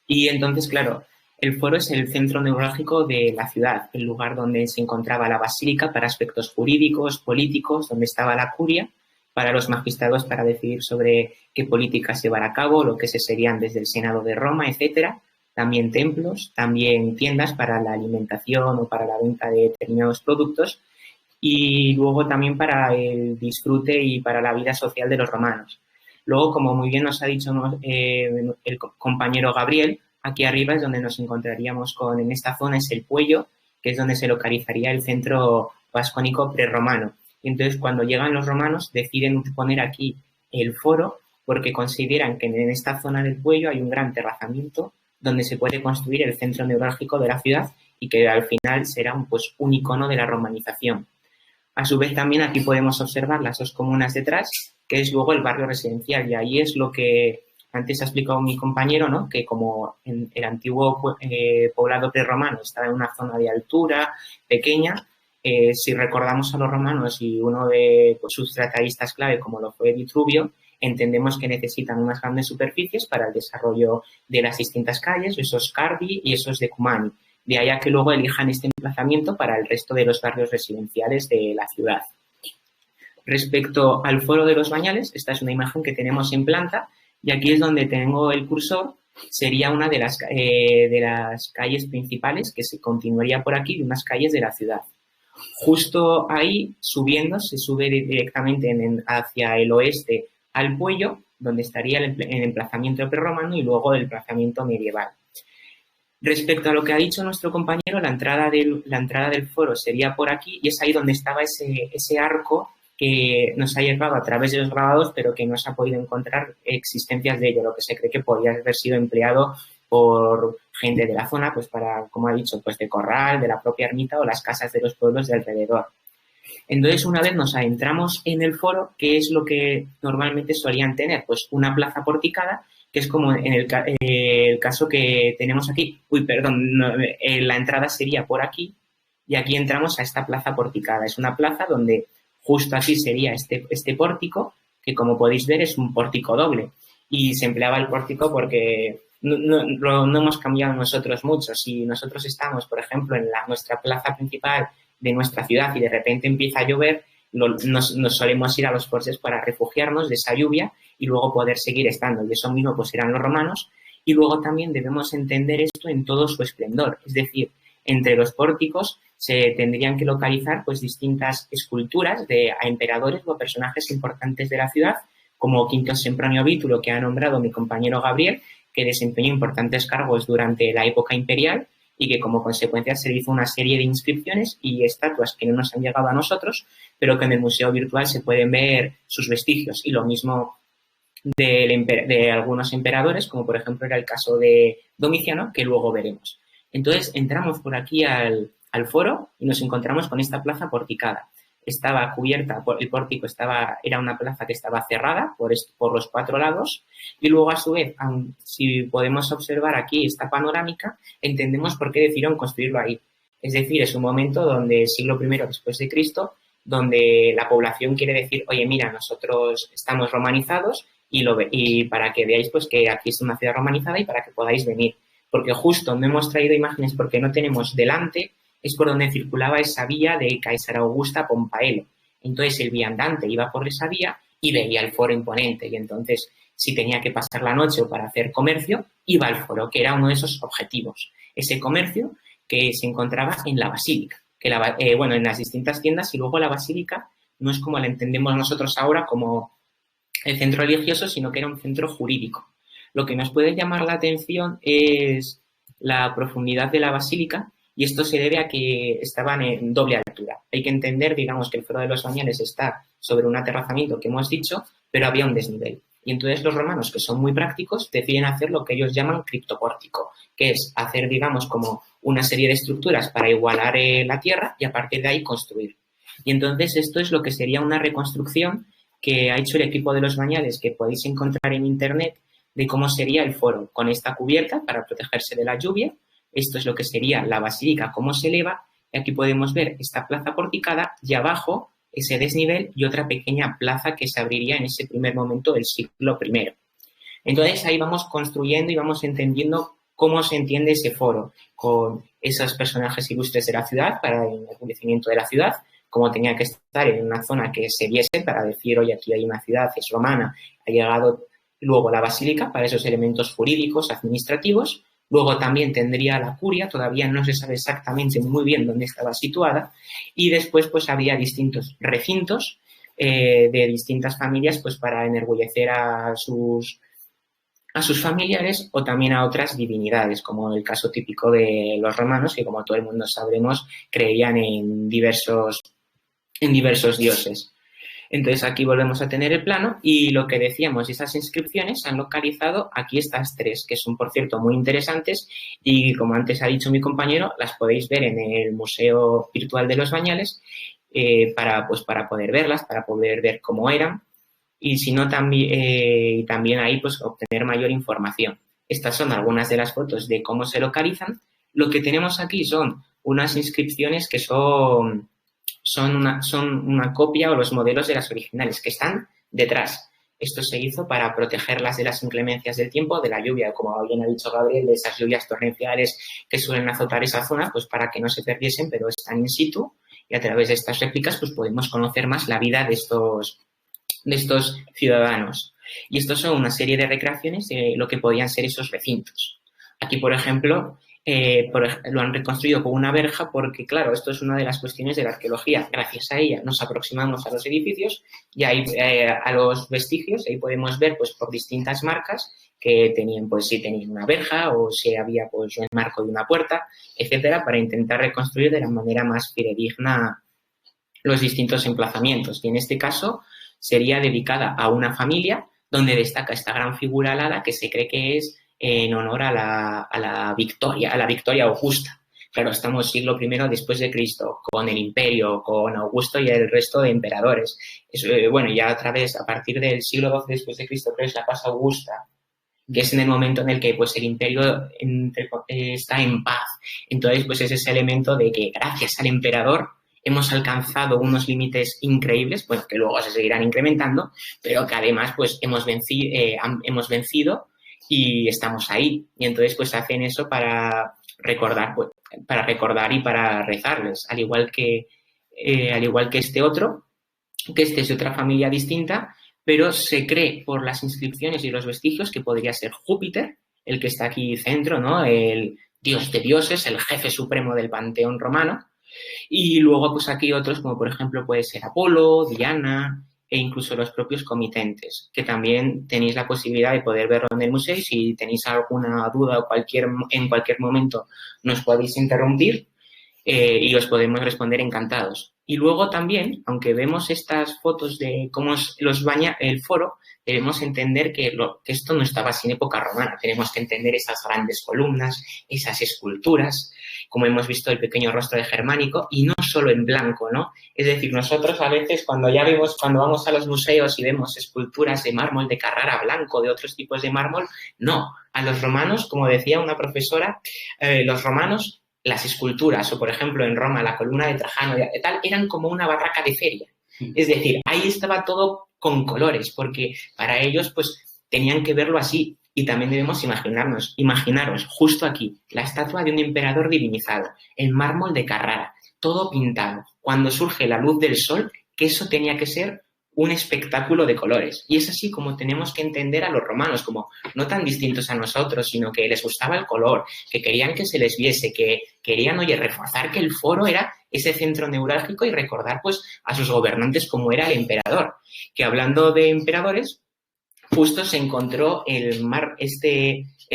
y entonces, claro, el foro es el centro neurálgico de la ciudad, el lugar donde se encontraba la basílica para aspectos jurídicos, políticos, donde estaba la curia para los magistrados para decidir sobre qué políticas llevar a cabo, lo que se serían desde el Senado de Roma, etcétera. También templos, también tiendas para la alimentación o para la venta de determinados productos y luego también para el disfrute y para la vida social de los romanos. Luego, como muy bien nos ha dicho el compañero Gabriel, aquí arriba es donde nos encontraríamos en esta zona es el Puello, que es donde se localizaría el centro vascónico prerromano. Y entonces, cuando llegan los romanos, deciden poner aquí el foro porque consideran que en esta zona del Puello hay un gran terrazamiento donde se puede construir el centro neurálgico de la ciudad y que al final será un icono de la romanización. A su vez, también aquí podemos observar las dos comunas detrás, que es luego el barrio residencial. Y ahí es lo que antes ha explicado mi compañero, ¿no? Que como en el antiguo poblado prerromano estaba en una zona de altura pequeña, si recordamos a los romanos y uno de sus tratadistas clave, como lo fue Vitruvio, entendemos que necesitan unas grandes superficies para el desarrollo de las distintas calles, esos cardi y esos decumani. De ahí a que luego elijan este emplazamiento para el resto de los barrios residenciales de la ciudad. Respecto al Foro de los Bañales, esta es una imagen que tenemos en planta y aquí es donde tengo el cursor. Sería una de las calles principales que se continuaría por aquí, de unas calles de la ciudad. Justo ahí, subiendo, se sube directamente hacia el oeste al Puello, donde estaría el emplazamiento prerromano y luego el emplazamiento medieval. Respecto a lo que ha dicho nuestro compañero, la entrada del foro sería por aquí y es ahí donde estaba ese arco que nos ha llegado a través de los grabados, pero que no se ha podido encontrar existencias de ello, lo que se cree que podría haber sido empleado por gente de la zona, pues para, como ha dicho, pues de Corral, de la propia ermita o las casas de los pueblos de alrededor. Entonces, una vez nos adentramos en el foro, ¿qué es lo que normalmente solían tener? Pues una plaza porticada, que es como en el caso que tenemos aquí. Uy, perdón, no, la entrada sería por aquí y aquí entramos a esta plaza porticada. Es una plaza donde justo así sería este pórtico, que como podéis ver es un pórtico doble. Y se empleaba el pórtico porque no hemos cambiado nosotros mucho. Si nosotros estamos, por ejemplo, en nuestra plaza principal de nuestra ciudad y de repente empieza a llover, nos solemos ir a los porches para refugiarnos de esa lluvia y luego poder seguir estando. Y eso mismo pues eran los romanos. Y luego también debemos entender esto en todo su esplendor. Es decir, entre los pórticos se tendrían que localizar pues distintas esculturas a emperadores o personajes importantes de la ciudad, como Quinto Sempronio Vítulo, que ha nombrado mi compañero Gabriel, que desempeñó importantes cargos durante la época imperial y que como consecuencia se hizo una serie de inscripciones y estatuas que no nos han llegado a nosotros, pero que en el museo virtual se pueden ver sus vestigios. Y lo mismo de algunos emperadores, como por ejemplo era el caso de Domiciano, que luego veremos. Entonces entramos por aquí al foro y nos encontramos con esta plaza porticada. Estaba cubierta, el pórtico era una plaza que estaba cerrada por los 4 lados y luego a su vez, si podemos observar aquí esta panorámica, entendemos por qué decidieron construirlo ahí. Es decir, es un momento donde siglo I después de Cristo, donde la población quiere decir, oye, mira, nosotros estamos romanizados y para que veáis pues que aquí es una ciudad romanizada y para que podáis venir. Porque justo no hemos traído imágenes porque no tenemos delante, es por donde circulaba esa vía de Caesar Augusta Pompaelo. Entonces el viandante iba por esa vía y veía el foro imponente. Y entonces, si tenía que pasar la noche o para hacer comercio, iba al foro, que era uno de esos objetivos. Ese comercio que se encontraba en la basílica, en las distintas tiendas, y luego la basílica no es como la entendemos nosotros ahora como el centro religioso, sino que era un centro jurídico. Lo que nos puede llamar la atención es la profundidad de la basílica, y esto se debe a que estaban en doble altura. Hay que entender, digamos, que el Foro de los Bañales está sobre un aterrazamiento que hemos dicho, pero había un desnivel. Y entonces los romanos, que son muy prácticos, deciden hacer lo que ellos llaman criptopórtico, que es hacer, digamos, como una serie de estructuras para igualar la tierra y a partir de ahí construir. Y entonces esto es lo que sería una reconstrucción que ha hecho el equipo de los Bañales, que podéis encontrar en internet, de cómo sería el foro con esta cubierta para protegerse de la lluvia. Esto es lo que sería la basílica, cómo se eleva. Y aquí podemos ver esta plaza porticada y abajo ese desnivel y otra pequeña plaza que se abriría en ese primer momento del siglo I. Entonces ahí vamos construyendo y vamos entendiendo cómo se entiende ese foro con esos personajes ilustres de la ciudad para el enriquecimiento de la ciudad, cómo tenía que estar en una zona que se viese para decir, oye, aquí hay una ciudad, es romana, ha llegado luego la basílica para esos elementos jurídicos, administrativos. Luego también tendría la curia, todavía no se sabe exactamente muy bien dónde estaba situada. Y después pues había distintos recintos de distintas familias pues para enorgullecer a sus familiares o también a otras divinidades, como el caso típico de los romanos, que como todo el mundo sabremos, creían en diversos dioses. Entonces aquí volvemos a tener el plano y lo que decíamos, esas inscripciones se han localizado aquí estas 3, que son por cierto muy interesantes y como antes ha dicho mi compañero, las podéis ver en el Museo Virtual de los Bañales para poder verlas, para poder ver cómo eran y si no también ahí pues obtener mayor información. Estas son algunas de las fotos de cómo se localizan. Lo que tenemos aquí son unas inscripciones que son una copia o los modelos de las originales que están detrás. Esto se hizo para protegerlas de las inclemencias del tiempo, de la lluvia, como bien ha dicho Gabriel, de esas lluvias torrenciales que suelen azotar esa zona, pues para que no se perdiesen, pero están in situ y a través de estas réplicas pues podemos conocer más la vida de estos ciudadanos. Y estos son una serie de recreaciones de lo que podían ser esos recintos. Aquí, por ejemplo, lo han reconstruido con una verja porque, claro, esto es una de las cuestiones de la arqueología. Gracias a ella nos aproximamos a los edificios y ahí a los vestigios, ahí podemos ver pues por distintas marcas que tenían, pues si tenían una verja o si había pues el marco de una puerta, etcétera, para intentar reconstruir de la manera más fidedigna los distintos emplazamientos. Y en este caso sería dedicada a una familia donde destaca esta gran figura alada que se cree que es en honor a la victoria Augusta. Claro, estamos siglo I después de Cristo, con el imperio, con Augusto y el resto de emperadores. Bueno, ya otra vez, a partir del siglo XII después de Cristo, creo que es la paz Augusta, que es en el momento en el que pues, el imperio está en paz. Entonces, pues es ese elemento de que gracias al emperador hemos alcanzado unos límites increíbles, bueno, que luego se seguirán incrementando, pero que además pues hemos vencido y estamos ahí. Y entonces pues hacen eso para recordar, pues, y para rezarles, al igual que este otro, que este es de otra familia distinta, pero se cree por las inscripciones y los vestigios que podría ser Júpiter, el que está aquí centro, ¿no? El dios de dioses, el jefe supremo del panteón romano. Y luego, pues aquí otros, como por ejemplo puede ser Apolo, Diana e incluso los propios comitentes, que también tenéis la posibilidad de poder verlo en el museo y si tenéis alguna duda o en cualquier momento nos podéis interrumpir y os podemos responder encantados. Y luego también, aunque vemos estas fotos de cómo los baña el foro, debemos entender que esto no estaba así en época romana. Tenemos que entender esas grandes columnas, esas esculturas, como hemos visto el pequeño rostro de Germánico, y no solo en blanco, ¿no? Es decir, nosotros a veces cuando vamos a los museos y vemos esculturas de mármol de Carrara blanco, de otros tipos de mármol, no. A los romanos, como decía una profesora, los romanos, las esculturas, o por ejemplo en Roma la columna de Trajano y tal, eran como una barraca de feria. Es decir, ahí estaba todo con colores, porque para ellos pues tenían que verlo así. Y también debemos imaginaros justo aquí, la estatua de un emperador divinizado, el mármol de Carrara, todo pintado. Cuando surge la luz del sol, que eso tenía que ser un espectáculo de colores. Y es así como tenemos que entender a los romanos, como no tan distintos a nosotros, sino que les gustaba el color, que querían que se les viese, que querían, reforzar que el foro era ese centro neurálgico y recordar, pues, a sus gobernantes como era el emperador. Que hablando de emperadores, justo se encontró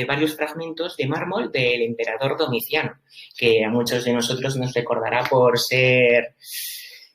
varios fragmentos de mármol del emperador Domiciano, que a muchos de nosotros nos recordará por ser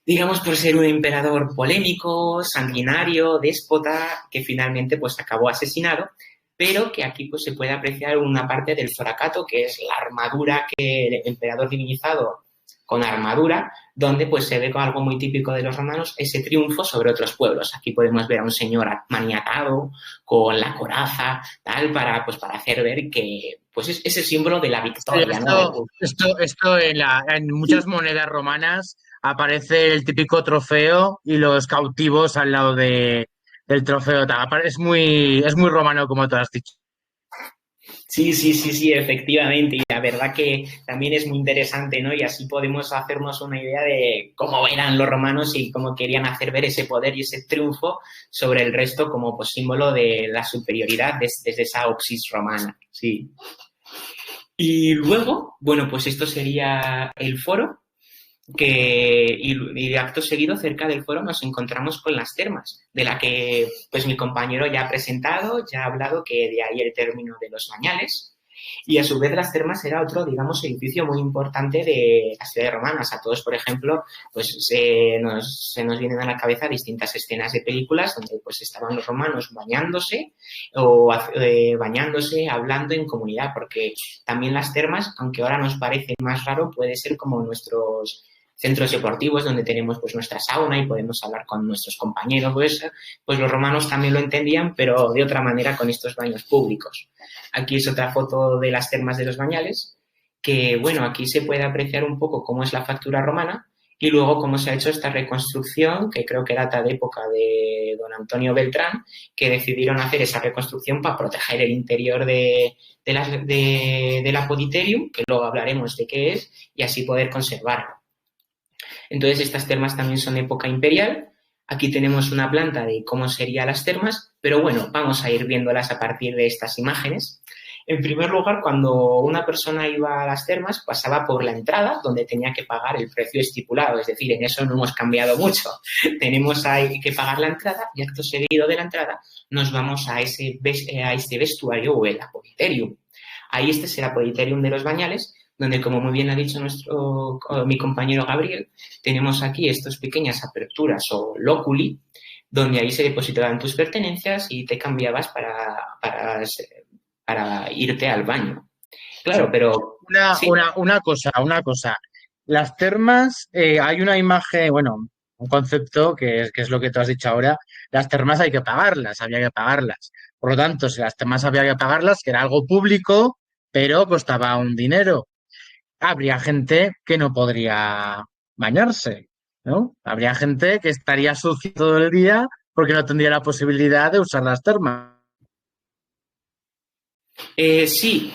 un emperador polémico, sanguinario, déspota, que finalmente pues acabó asesinado, pero que aquí pues se puede apreciar una parte del zoracato, que es la armadura que el emperador divinizado con armadura, donde pues se ve con algo muy típico de los romanos, ese triunfo sobre otros pueblos. Aquí podemos ver a un señor maniatado, con la coraza, tal, para hacer ver que pues es ese símbolo de la victoria, ¿no? Esto en muchas monedas romanas aparece el típico trofeo y los cautivos al lado del trofeo. Es muy romano, como tú has dicho. Sí, efectivamente. Y la verdad que también es muy interesante, ¿no? Y así podemos hacernos una idea de cómo eran los romanos y cómo querían hacer ver ese poder y ese triunfo sobre el resto como pues, símbolo de la superioridad desde esa opsis romana. Sí. Y luego, bueno, pues esto sería el foro. Y acto seguido cerca del foro nos encontramos con las termas, de la que pues mi compañero ya ha presentado, ya ha hablado que de ahí el término de los bañales, y a su vez las termas era otro, edificio muy importante de las ciudades romanas. A todos, por ejemplo, pues se nos vienen a la cabeza distintas escenas de películas donde pues estaban los romanos bañándose hablando en comunidad, porque también las termas, aunque ahora nos parece más raro, puede ser como nuestros centros deportivos donde tenemos pues nuestra sauna y podemos hablar con nuestros compañeros, pues los romanos también lo entendían, pero de otra manera con estos baños públicos. Aquí es otra foto de las termas de los bañales, que bueno, aquí se puede apreciar un poco cómo es la factura romana y luego cómo se ha hecho esta reconstrucción, que creo que data de época de don Antonio Beltrán, que decidieron hacer esa reconstrucción para proteger el interior del Apoditerium, que luego hablaremos de qué es, y así poder conservarlo. Entonces, estas termas también son de época imperial. Aquí tenemos una planta de cómo serían las termas, pero bueno, vamos a ir viéndolas a partir de estas imágenes. En primer lugar, cuando una persona iba a las termas, pasaba por la entrada, donde tenía que pagar el precio estipulado. Es decir, en eso no hemos cambiado mucho. Tenemos ahí que pagar la entrada y acto seguido de la entrada nos vamos a este vestuario o el Apoditerium. Ahí este es el Apoditerium de los bañales, donde, como muy bien ha dicho mi compañero Gabriel, tenemos aquí estas pequeñas aperturas o loculi, donde ahí se depositaban tus pertenencias y te cambiabas para para irte al baño. Claro, pero sí. Una cosa. Las termas, hay una imagen, bueno, un concepto que es lo que tú has dicho ahora. Las termas hay que pagarlas, había que pagarlas. Por lo tanto, si las termas había que pagarlas, que era algo público, pero costaba un dinero. Habría gente que no podría bañarse, ¿no? Habría gente que estaría sucia todo el día porque no tendría la posibilidad de usar las termas. Sí,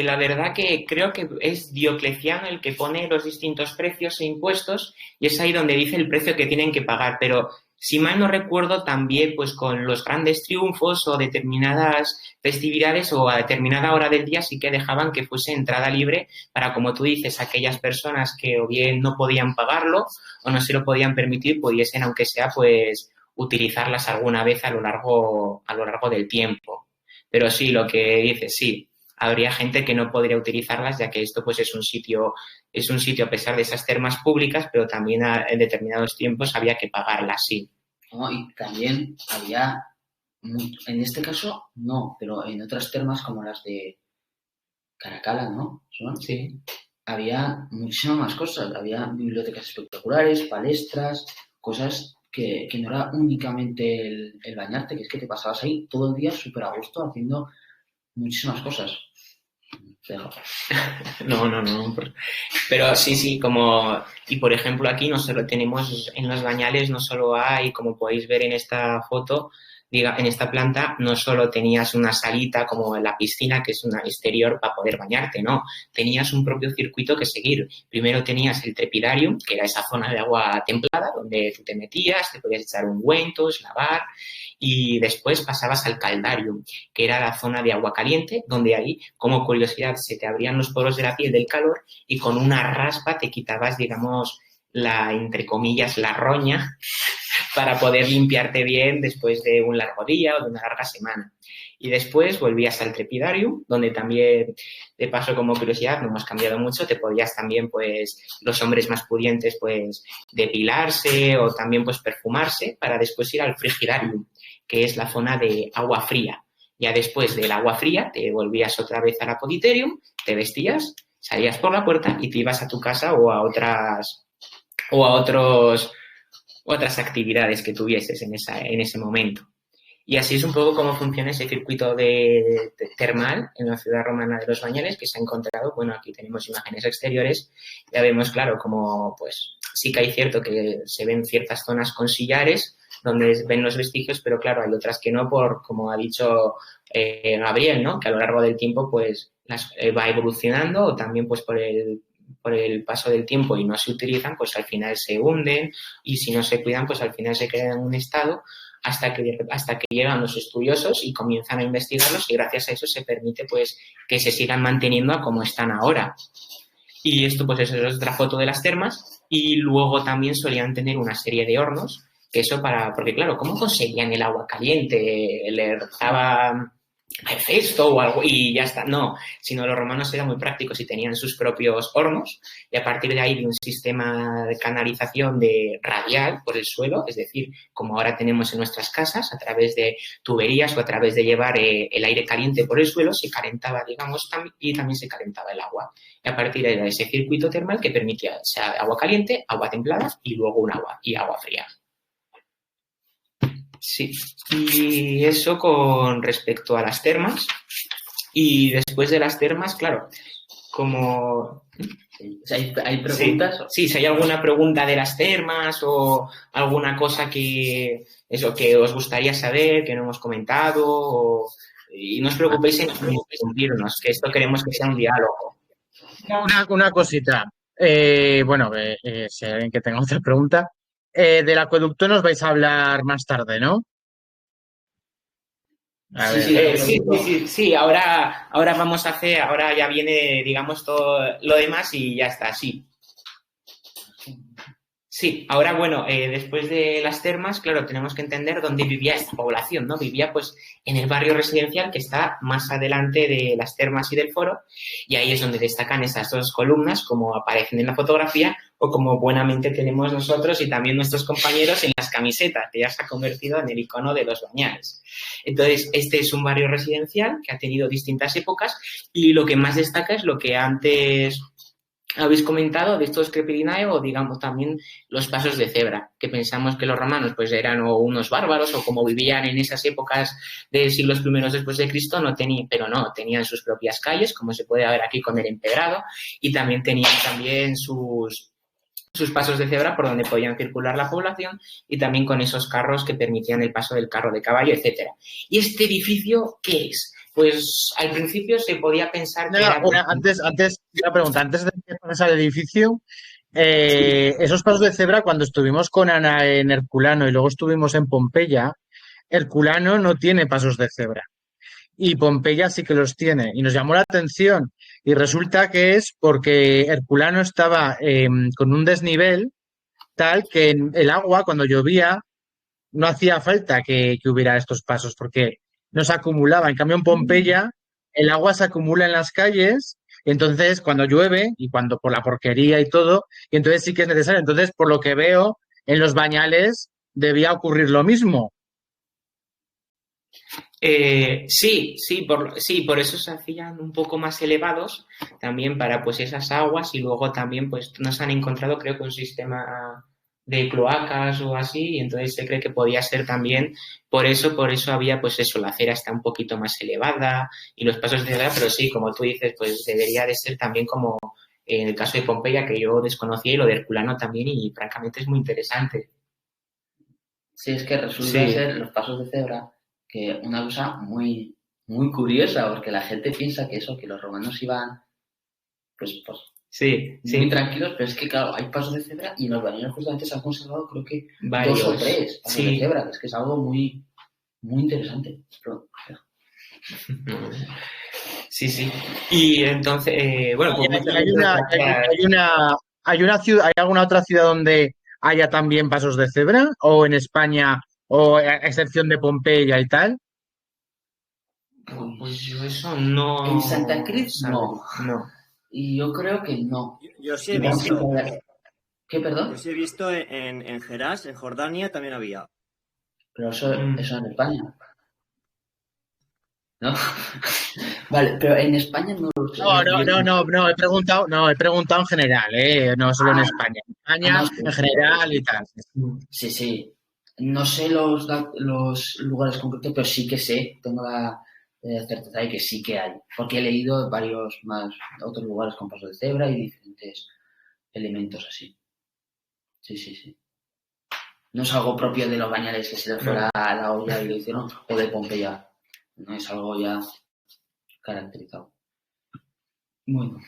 la verdad que creo que es Diocleciano el que pone los distintos precios e impuestos y es ahí donde dice el precio que tienen que pagar, pero si mal no recuerdo también pues con los grandes triunfos o determinadas festividades o a determinada hora del día sí que dejaban que fuese entrada libre para, como tú dices, aquellas personas que o bien no podían pagarlo o no se lo podían permitir pudiesen, aunque sea, pues utilizarlas alguna vez a lo largo del tiempo. Pero sí, lo que dices, sí, habría gente que no podría utilizarlas, ya que esto pues es un sitio a pesar de esas termas públicas, pero también en determinados tiempos había que pagarlas, sí. ¿No? Y también había, en este caso no, pero en otras termas como las de Caracalla, ¿no? Sí. Había muchísimas más cosas, había bibliotecas espectaculares, palestras, cosas que no era únicamente el bañarte, que es que te pasabas ahí todo el día súper a gusto haciendo muchísimas cosas. Pero... No. Pero sí, como... Y, por ejemplo, aquí no solo tenemos en los bañales, no solo hay, como podéis ver en esta foto, en esta planta, no solo tenías una salita como en la piscina, que es una exterior para poder bañarte, no. Tenías un propio circuito que seguir. Primero tenías el trepidarium, que era esa zona de agua templada, donde tú te metías, te podías echar ungüentos, lavar, y después pasabas al caldarium, que era la zona de agua caliente, donde ahí, como curiosidad, se te abrían los poros de la piel del calor y con una raspa te quitabas, digamos, entre comillas, la roña para poder limpiarte bien después de un largo día o de una larga semana. Y después volvías al trepidarium, donde también, de paso, como curiosidad, no hemos cambiado mucho, te podías también, pues, los hombres más pudientes, pues, depilarse o también, pues, perfumarse para después ir al frigidarium, que es la zona de agua fría. Ya después del agua fría te volvías otra vez al apodyterium, te vestías, salías por la puerta y te ibas a tu casa o a otras actividades que tuvieses en ese momento. Y así es un poco cómo funciona ese circuito de termal en la ciudad romana de los Bañales que se ha encontrado. Bueno, aquí tenemos imágenes exteriores. Ya vemos, claro, como pues sí que hay cierto que se ven ciertas zonas con sillares donde ven los vestigios, pero claro, hay otras que no, como ha dicho Gabriel, ¿no? Que a lo largo del tiempo pues va evolucionando o también pues por el paso del tiempo y no se utilizan, pues al final se hunden y si no se cuidan, pues al final se quedan en un estado hasta que llegan los estudiosos y comienzan a investigarlos y gracias a eso se permite pues que se sigan manteniendo a como están ahora. Y esto pues es otra foto de las termas y luego también solían tener una serie de hornos, que eso porque claro, ¿cómo conseguían el agua caliente? ¿Le rezaba a Hefesto o algo y ya está? No, sino los romanos eran muy prácticos y tenían sus propios hornos y a partir de ahí de un sistema de canalización radial por el suelo, es decir, como ahora tenemos en nuestras casas, a través de tuberías o a través de llevar el aire caliente por el suelo, se calentaba, digamos, y también se calentaba el agua. Y a partir de ese circuito termal que permitía sea agua caliente, agua templada y luego un agua y agua fría. Sí, y eso con respecto a las termas. Y después de las termas, claro, como... ¿Hay preguntas? Sí, si hay alguna pregunta de las termas o alguna cosa que os gustaría saber, que no hemos comentado, y no os preocupéis en interrumpirnos, que esto queremos que sea un diálogo. Una cosita. Si hay alguien que tenga otra pregunta. Del acueducto nos vais a hablar más tarde, ¿no? Sí, ahora vamos a hacer, ahora ya viene, digamos, todo lo demás y ya está, sí. Sí, ahora, bueno, después de las termas, claro, tenemos que entender dónde vivía esta población, ¿no? Vivía, pues, en el barrio residencial que está más adelante de las termas y del foro, y ahí es donde destacan esas dos columnas, como aparecen en la fotografía, o como buenamente tenemos nosotros y también nuestros compañeros en las camisetas, que ya se ha convertido en el icono de los bañales. Entonces, este es un barrio residencial que ha tenido distintas épocas y lo que más destaca es lo que antes habéis comentado de estos Crepirinae o, digamos, también los pasos de cebra, que pensamos que los romanos pues eran o unos bárbaros o como vivían en esas épocas de siglos primeros después de Cristo, no tenían, pero no, tenían sus propias calles, como se puede ver aquí con el empedrado, y también tenían también sus pasos de cebra por donde podían circular la población y también con esos carros que permitían el paso del carro de caballo, etcétera. ¿Y este edificio qué es? Pues al principio se podía pensar que era... Una pregunta, antes de que pases al edificio, esos pasos de cebra, cuando estuvimos con Ana en Herculano y luego estuvimos en Pompeya, Herculano no tiene pasos de cebra y Pompeya sí que los tiene. Y nos llamó la atención y resulta que es porque Herculano estaba con un desnivel tal que en el agua, cuando llovía, no hacía falta que hubiera estos pasos porque no se acumulaba. En cambio, en Pompeya, el agua se acumula en las calles, y entonces cuando llueve y cuando por la porquería y todo, y entonces sí que es necesario. Entonces, por lo que veo, en los bañales debía ocurrir lo mismo. Sí, por eso se hacían un poco más elevados también para pues esas aguas y luego también pues nos han encontrado creo que un sistema de cloacas o así y entonces se cree que podía ser también por eso había pues eso, la acera está un poquito más elevada y los pasos de cebra, pero sí, como tú dices, pues debería de ser también como en el caso de Pompeya que yo desconocía y lo de Herculano también y francamente es muy interesante. Sí, es que resulta ser los pasos de cebra que una cosa muy, muy curiosa, porque la gente piensa que eso, que los romanos iban pues muy tranquilos, pero es que claro, hay pasos de cebra y en los baños justamente se han conservado creo que varios. 2 o 3 pasos de cebra, es que es algo muy, muy interesante. Sí. Y entonces, bueno, pues ¿hay alguna otra ciudad donde haya también pasos de cebra? ¿O en España, o a excepción de Pompeya y tal? Pues yo eso no... En Santa Cruz no. No. Y yo creo que no. Yo sí he visto. ¿Qué, perdón? Yo sí he visto en Gerás, en Jordania también había. Pero eso en España. ¿No? Vale, pero en España no lo sé. No, he preguntado en general, no solo en España. En España, en general y tal. Sí. No sé los lugares concretos, pero sí que sé, tengo la certeza de que sí que hay. Porque he leído varios más, otros lugares con pasos de cebra y diferentes elementos así. Sí. No es algo propio de los bañales que se le fuera a la olla y lo hicieron, o de Pompeya. No es algo ya caracterizado. Bueno.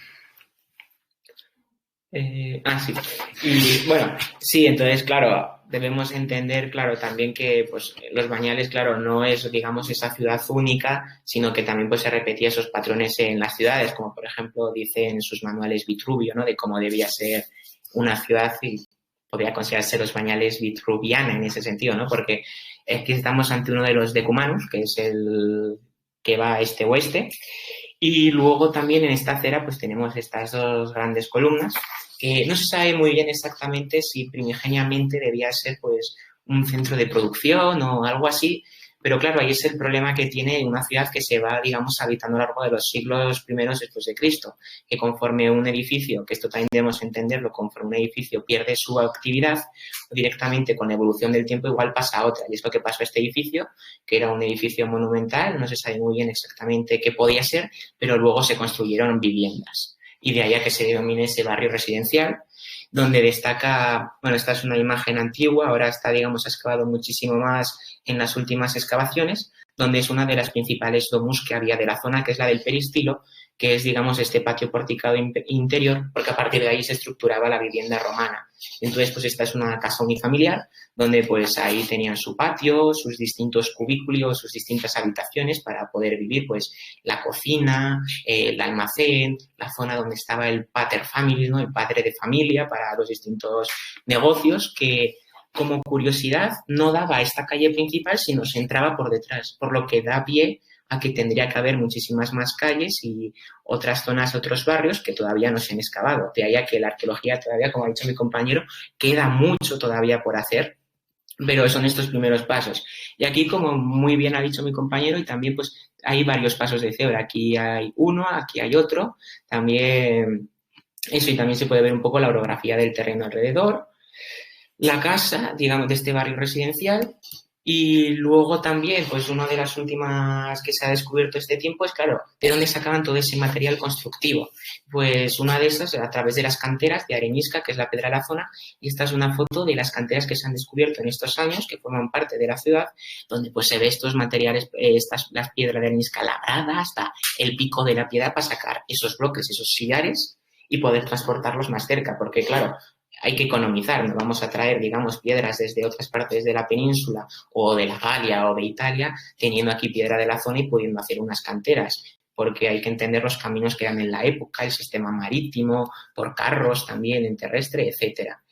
Sí. Y bueno, sí, entonces, claro, debemos entender, claro, también que pues los bañales, claro, no es, digamos, esa ciudad única, sino que también pues se repetía esos patrones en las ciudades, como por ejemplo dice en sus manuales Vitruvio, ¿no? De cómo debía ser una ciudad y podría considerarse los bañales vitruviana en ese sentido, ¿no? Porque aquí estamos ante uno de los decumanus, que es el que va este-oeste, y luego también en esta acera pues tenemos estas 2 grandes columnas que no se sabe muy bien exactamente si primigeniamente debía ser pues un centro de producción o algo así, pero claro, ahí es el problema que tiene una ciudad que se va, digamos, habitando a lo largo de los siglos primeros después de Cristo, que conforme un edificio, que esto también debemos entenderlo, conforme un edificio pierde su actividad, directamente con la evolución del tiempo igual pasa a otra, y es lo que pasó a este edificio, que era un edificio monumental, no se sabe muy bien exactamente qué podía ser, pero luego se construyeron viviendas, y de ahí a que se denomine ese barrio residencial, donde destaca, bueno, esta es una imagen antigua, ahora está, digamos, excavado muchísimo más en las últimas excavaciones, donde es una de las principales domus que había de la zona, que es la del peristilo, que es, digamos, este patio porticado interior, porque a partir de ahí se estructuraba la vivienda romana. Entonces, pues esta es una casa unifamiliar, donde pues ahí tenían su patio, sus distintos cubículos, sus distintas habitaciones para poder vivir, pues la cocina, el almacén, la zona donde estaba el pater familias, ¿no? El padre de familia para los distintos negocios que, como curiosidad, no daba a esta calle principal, sino se entraba por detrás, por lo que da pie a que tendría que haber muchísimas más calles y otras zonas, otros barrios que todavía no se han excavado. De ahí a que la arqueología todavía, como ha dicho mi compañero, queda mucho todavía por hacer, pero son estos primeros pasos. Y aquí, como muy bien ha dicho mi compañero, y también pues hay varios pasos de cebra. Aquí hay uno, aquí hay otro. También eso, y también se puede ver un poco la orografía del terreno alrededor, la casa, digamos, de este barrio residencial. Y luego también, pues una de las últimas que se ha descubierto este tiempo es, claro, de dónde sacaban todo ese material constructivo. Pues una de esas, a través de las canteras de arenisca, que es la piedra de la zona, y esta es una foto de las canteras que se han descubierto en estos años, que forman parte de la ciudad, donde pues se ve estos materiales, las piedras de arenisca labradas, hasta el pico de la piedra para sacar esos bloques, esos sillares, y poder transportarlos más cerca, porque claro, hay que economizar, no vamos a traer, digamos, piedras desde otras partes de la península o de la Galia o de Italia, teniendo aquí piedra de la zona y pudiendo hacer unas canteras, porque hay que entender los caminos que eran en la época, el sistema marítimo, por carros también, en terrestre, etcétera.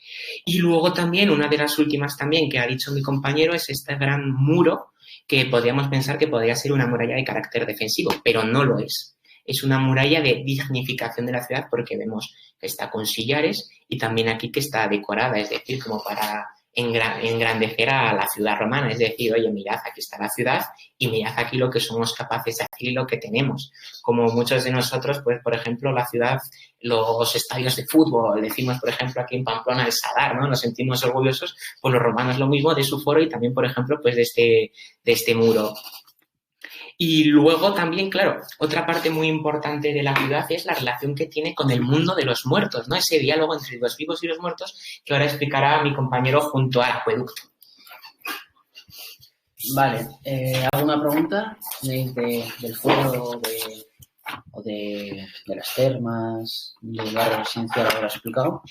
Y luego también, una de las últimas también que ha dicho mi compañero es este gran muro que podríamos pensar que podría ser una muralla de carácter defensivo, pero no lo es. Es una muralla de dignificación de la ciudad porque vemos que está con sillares y también aquí que está decorada, es decir, como para engrandecer a la ciudad romana, es decir, oye, mirad, aquí está la ciudad y mirad aquí lo que somos capaces de hacer y lo que tenemos. Como muchos de nosotros, pues, por ejemplo, la ciudad, los estadios de fútbol, decimos, por ejemplo, aquí en Pamplona, el Sadar, ¿no? Nos sentimos orgullosos, pues los romanos lo mismo de su foro y también, por ejemplo, pues de este muro. Y luego también, claro, otra parte muy importante de la ciudad es la relación que tiene con el mundo de los muertos, ¿no? Ese diálogo entre los vivos y los muertos que ahora explicará mi compañero junto al acueducto. Vale, ¿alguna pregunta del foro o de las termas, del barrio residencial ahora explicado?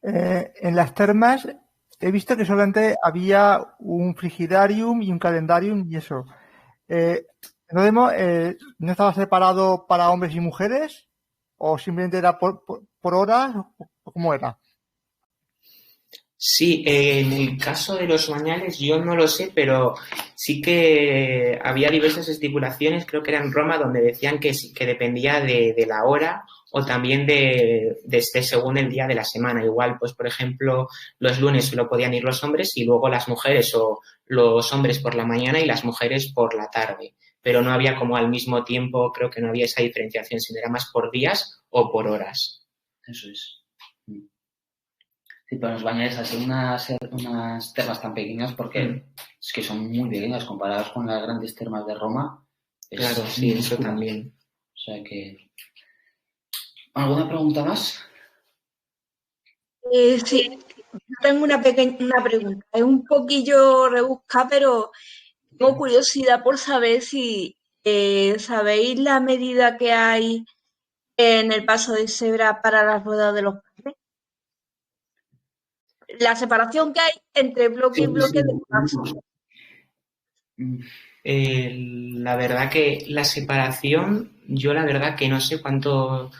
En las termas he visto que solamente había un frigidarium y un calendarium y eso. ¿No estaba separado para hombres y mujeres? ¿O simplemente era por horas? ¿O cómo era? Sí, en el caso de los bañales yo no lo sé, pero sí que había diversas estipulaciones, creo que era en Roma, donde decían que dependía de la hora o también según el día de la semana. Igual, pues por ejemplo, los lunes solo podían ir los hombres y luego las mujeres, o los hombres por la mañana y las mujeres por la tarde. Pero no había como al mismo tiempo, creo que no había esa diferenciación, sino era más por días o por horas. Eso es. Sí, pero los bañales hacen unas termas tan pequeñas porque es que son muy pequeñas comparadas con las grandes termas de Roma. Claro, sí, eso también. O sea que... ¿Alguna pregunta más? Sí, yo tengo una pregunta. Es un poquillo rebuscada, pero tengo curiosidad por saber si sabéis la medida que hay en el paso de cebra para las ruedas de los carros. La separación que hay entre bloque y bloque de paso. La verdad que la separación, yo la verdad que no sé cuánto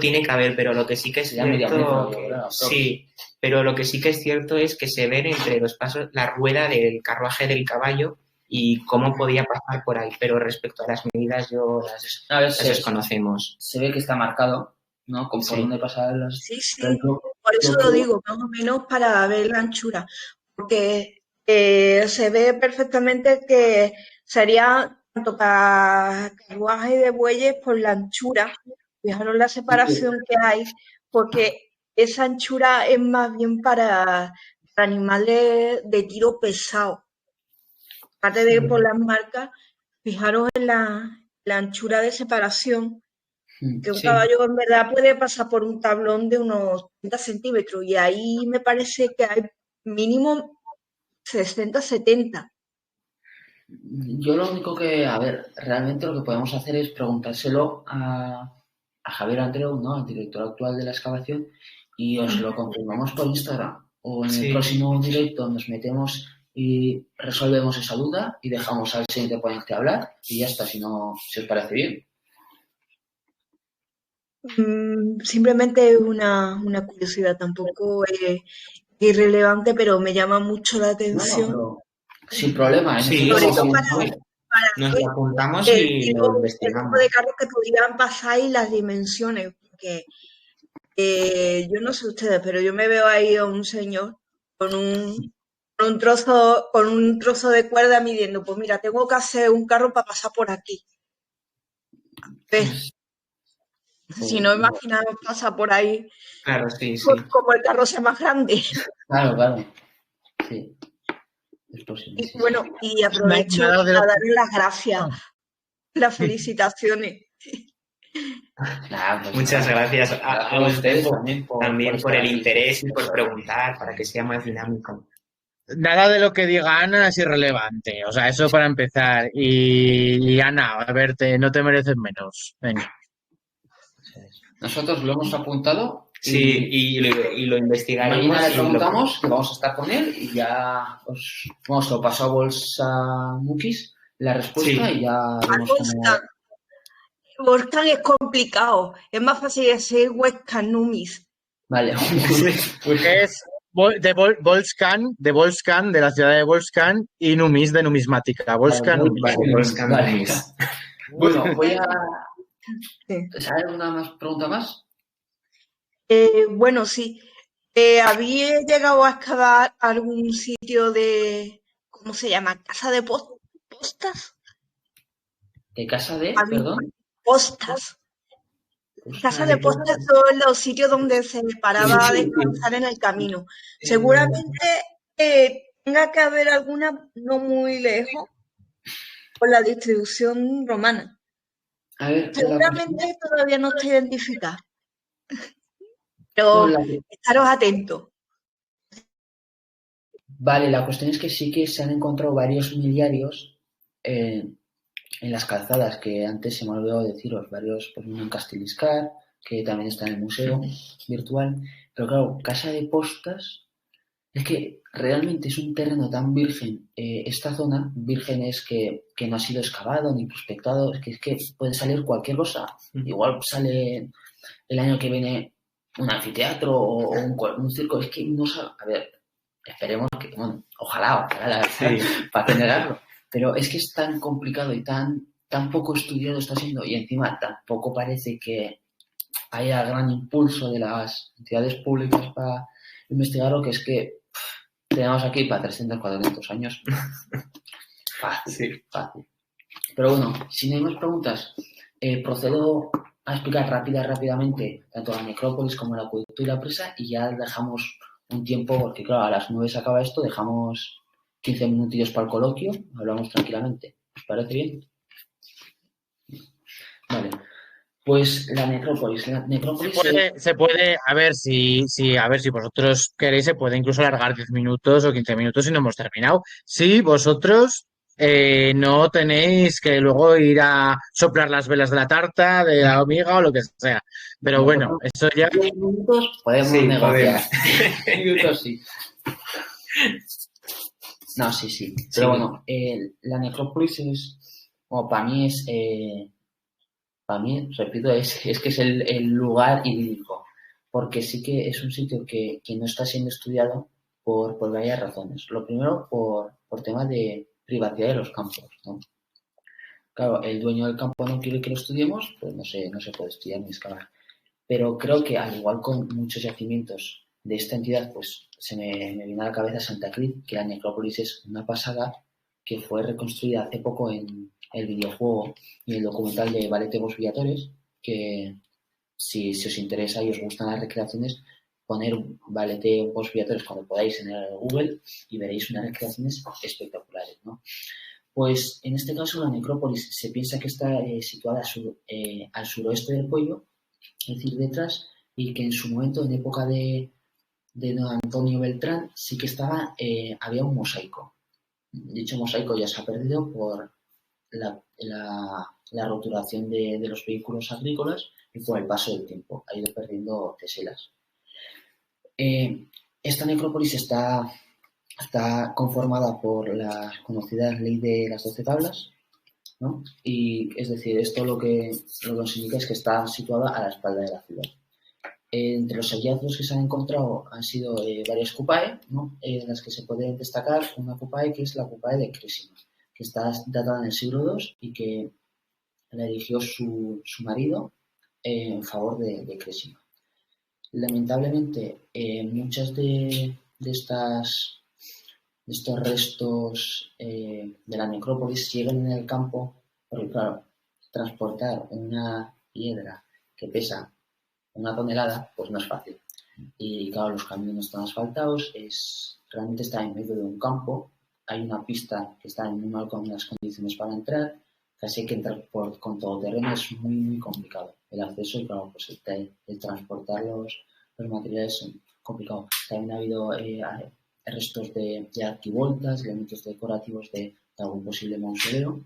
tiene que haber, pero lo que sí que es cierto, sí, pero lo que sí que es cierto es que se ven entre los pasos la rueda del carruaje del caballo y cómo podía pasar por ahí, pero respecto a las medidas yo las desconocemos. Se ve que está marcado, ¿no? Con por dónde pasan las... Sí, por eso lo digo, más o menos para ver la anchura, porque se ve perfectamente que sería tanto para carruaje de bueyes por la anchura. Fijaros la separación que hay, porque esa anchura es más bien para animales de tiro pesado. Aparte de por las marcas, fijaros en la anchura de separación, que un caballo en verdad puede pasar por un tablón de unos 30 centímetros y ahí me parece que hay mínimo 60, 70. Yo lo único que, a ver, realmente lo que podemos hacer es preguntárselo a Javier Andreu, ¿no? El director actual de la excavación, y os lo confirmamos por Instagram. O en el próximo directo nos metemos y resolvemos esa duda y dejamos al siguiente ponente hablar y ya está, si os parece bien. Simplemente una curiosidad, tampoco es irrelevante, pero me llama mucho la atención. Bueno, Sin problema, en Sí, eso Sobre sí, todo sí. para Nos ver lo apuntamos el y tipo, lo el tipo investigamos. de carros que pudieran pasar y las dimensiones, porque yo no sé ustedes, pero yo me veo ahí a un señor con con un trozo de cuerda midiendo, pues mira, tengo que hacer un carro para pasar por aquí. ¿Ves? Si no, imaginaros pasar por ahí Claro, sí, sí. como el carro sea más grande. Claro. Sí, es posible. Y Sí. bueno, y aprovecho Nada de lo para que... darle las gracias, las felicitaciones. Nada, pues Muchas nada. gracias a Gracias a usted ustedes también por también por estar el aquí. interés y por preguntar, para que sea más dinámico. Nada de lo que diga Ana es irrelevante. O sea, eso para empezar. Y Ana, a verte, no te mereces menos. Venga. Nosotros lo hemos apuntado Sí, y y lo investigaremos. mañana le y lo- preguntamos que vamos a estar con él y ya os lo paso a Bolsa Mukis la respuesta Sí. y ya Al vemos cómo... Volkswagen. Volkswagen es complicado. Es más fácil decir Webcam Numis. Vale, pues Es de Volscan, de la ciudad de Volscan, y Numis, de numismática. Volscan, Numis. Vale, Volkswagen Vale. Numis. Bueno, voy a... Sí. ¿Sabes alguna más pregunta más? Bueno, sí. ¿Había llegado a excavar algún sitio de, ¿cómo se llama? ¿Casa de postas? ¿Qué casa de? Había Perdón. postas. Pues, Casa de postas son los sitios donde se paraba a descansar en el camino. Seguramente tenga que haber alguna no muy lejos por la distribución romana. a ver, Seguramente todavía no está identificada, no, pero la- estaros atentos. Vale, la cuestión es que sí que se han encontrado varios miliarios en las calzadas, que antes se me olvidó deciros, varios, pues uno en Castelliscar, que también está en el museo virtual, pero claro, casa de postas, es que realmente es un terreno tan virgen, esta zona, virgen es que no ha sido excavado ni prospectado, es que puede salir cualquier cosa, igual sale el año que viene un anfiteatro o un circo, es que no sabe, a ver, esperemos que, bueno, ojalá para generarlo. Pero es que es tan complicado y tan poco estudiado está siendo, y encima tampoco parece que haya gran impulso de las entidades públicas para investigarlo, que es que tenemos aquí para 300, 400 años. Fácil. Pero bueno, si no hay más preguntas, procedo a explicar rápidamente tanto la necrópolis como el acueducto y la presa, y ya dejamos un tiempo, porque claro, a las 9 se acaba esto, dejamos 15 minutillos para el coloquio, hablamos tranquilamente. ¿Os parece bien? Vale. Pues la necrópolis. Se puede, a ver si vosotros queréis, se puede incluso alargar 10 minutos o 15 minutos y no hemos terminado. Si vosotros no tenéis que luego ir a soplar las velas de la tarta, de la hormiga o lo que sea. Pero bueno, eso ya... 10 minutos podemos negociar. 10 minutos sí. No, sí. Pero bueno, la necrópolis es, bueno, para mí, repito, es que es el lugar idílico, porque sí que es un sitio que no está siendo estudiado por varias razones. Lo primero, por temas de privacidad de los campos, ¿no? Claro, el dueño del campo no quiere que lo estudiemos, pues no se puede estudiar ni excavar. Pero creo que, al igual con muchos yacimientos de esta entidad, pues se me viene a la cabeza Santa Cruz, que la necrópolis es una pasada que fue reconstruida hace poco en el videojuego y el documental de Valete Vos Villatores, que si os interesa y os gustan las recreaciones, poner Valete Vos Villatores cuando podáis en el Google y veréis unas recreaciones espectaculares, ¿no? Pues en este caso la necrópolis se piensa que está situada al suroeste del Pueblo, es decir, detrás, y que en su momento, en época de don Antonio Beltrán, sí que había un mosaico. Dicho mosaico ya se ha perdido por la roturación de los vehículos agrícolas y por el paso del tiempo. Ha ido perdiendo teselas. Esta necrópolis está conformada por la conocida ley de las 12 tablas, ¿no? Y es decir, esto lo que nos indica es que está situada a la espalda de la ciudad. Entre los hallazgos que se han encontrado han sido varias cupae, ¿no? En las que se puede destacar una cupae que es la cupae de Crisima, que está datada en el siglo II y que la erigió su marido en favor de Crisima. Lamentablemente, muchas de estos restos de la necrópolis llegan en el campo, porque claro, transportar una piedra que pesa 1 tonelada, pues no es fácil. Y claro, los caminos no están asfaltados, realmente está en medio de un campo, hay una pista que está en muy malas condiciones para entrar, casi hay que entrar con todo terreno, es muy, muy complicado el acceso y claro, pues el transportar los materiales es complicado. También ha habido restos de arquivoltas, elementos decorativos de algún posible mausoleo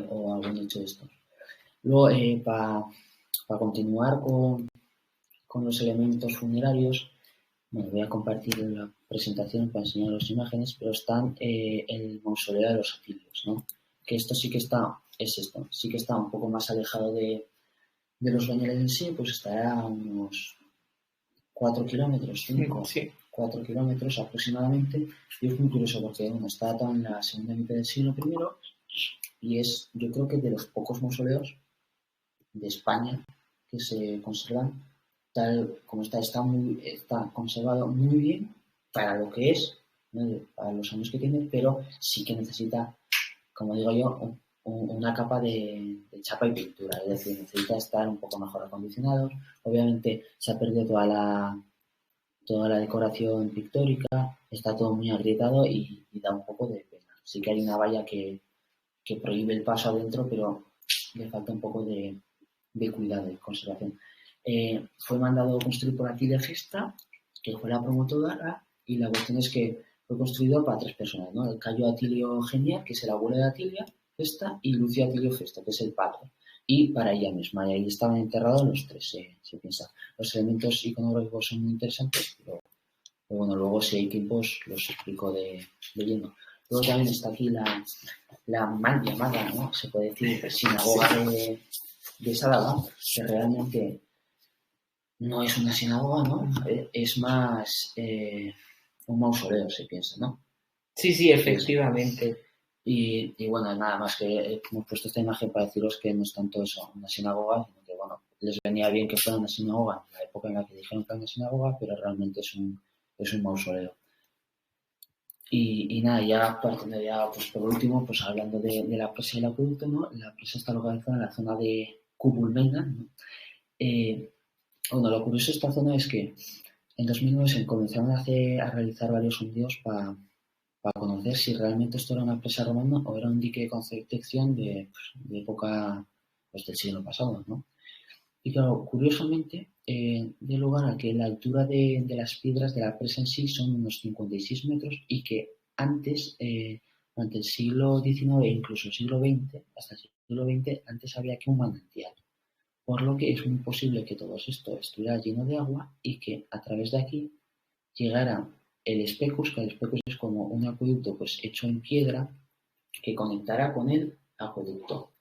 o algún hecho de estos. Luego, para continuar con los elementos funerarios, bueno, voy a compartir la presentación para enseñar las imágenes, pero están el mausoleo de los Atilios, ¿no? Que esto sí que está, sí que está un poco más alejado de los bañales en sí, pues estará a unos 4 kilómetros, 5, Sí. 4 kilómetros aproximadamente, y es muy curioso porque está datado en la segunda mitad del siglo I y es, yo creo que de los pocos mausoleos de España que se conservan tal como está conservado muy bien para lo que es, ¿no? Para los años que tiene, pero sí que necesita, como digo yo, una capa de chapa y pintura, es decir, necesita estar un poco mejor acondicionados. Obviamente se ha perdido toda la decoración pictórica, está todo muy agrietado y da un poco de pena. Sí que hay una valla que prohíbe el paso adentro, pero le falta un poco de cuidado y conservación. Fue mandado construir por Atilia Gesta, que fue la promotora, y la cuestión es que fue construido para 3 personas, ¿no? El Cayo Atilio Genial, que es el abuelo de Atilia Gesta, y Lucio Atilio Gesta, que es el padre, y para ella misma, y ahí estaban enterrados los 3, se piensa. Los elementos iconográficos son muy interesantes, pero bueno, luego si hay tiempos los explico de lleno. Luego también está aquí la mal llamada, ¿no? Se puede decir, sinagoga de Sadaba, que realmente no es una sinagoga, ¿no? Es más un mausoleo, se piensa, ¿no? Sí, efectivamente. Y bueno, nada más que hemos puesto esta imagen para deciros que no es tanto eso, una sinagoga, sino que bueno, les venía bien que fuera una sinagoga en la época en la que dijeron que era una sinagoga, pero realmente es un mausoleo. Y nada, ya partiendo ya, pues por último, pues hablando de la presa y el acueducto, ¿no? La presa está localizada en la zona de Cubulmena, ¿no? Bueno, lo curioso de esta zona es que en 2009 se comenzaron a realizar varios sondeos para conocer si realmente esto era una presa romana o era un dique de concepción de época, pues, del siglo pasado, ¿no? Y claro, curiosamente, dio lugar a que la altura de las piedras de la presa en sí son unos 56 metros y que antes, durante el siglo XIX e incluso el siglo XX, hasta el siglo XX, antes había aquí un manantial. Por lo que es muy posible que todo esto estuviera lleno de agua y que a través de aquí llegara el Specus, que el Specus es como un acueducto pues hecho en piedra que conectará con el acueducto.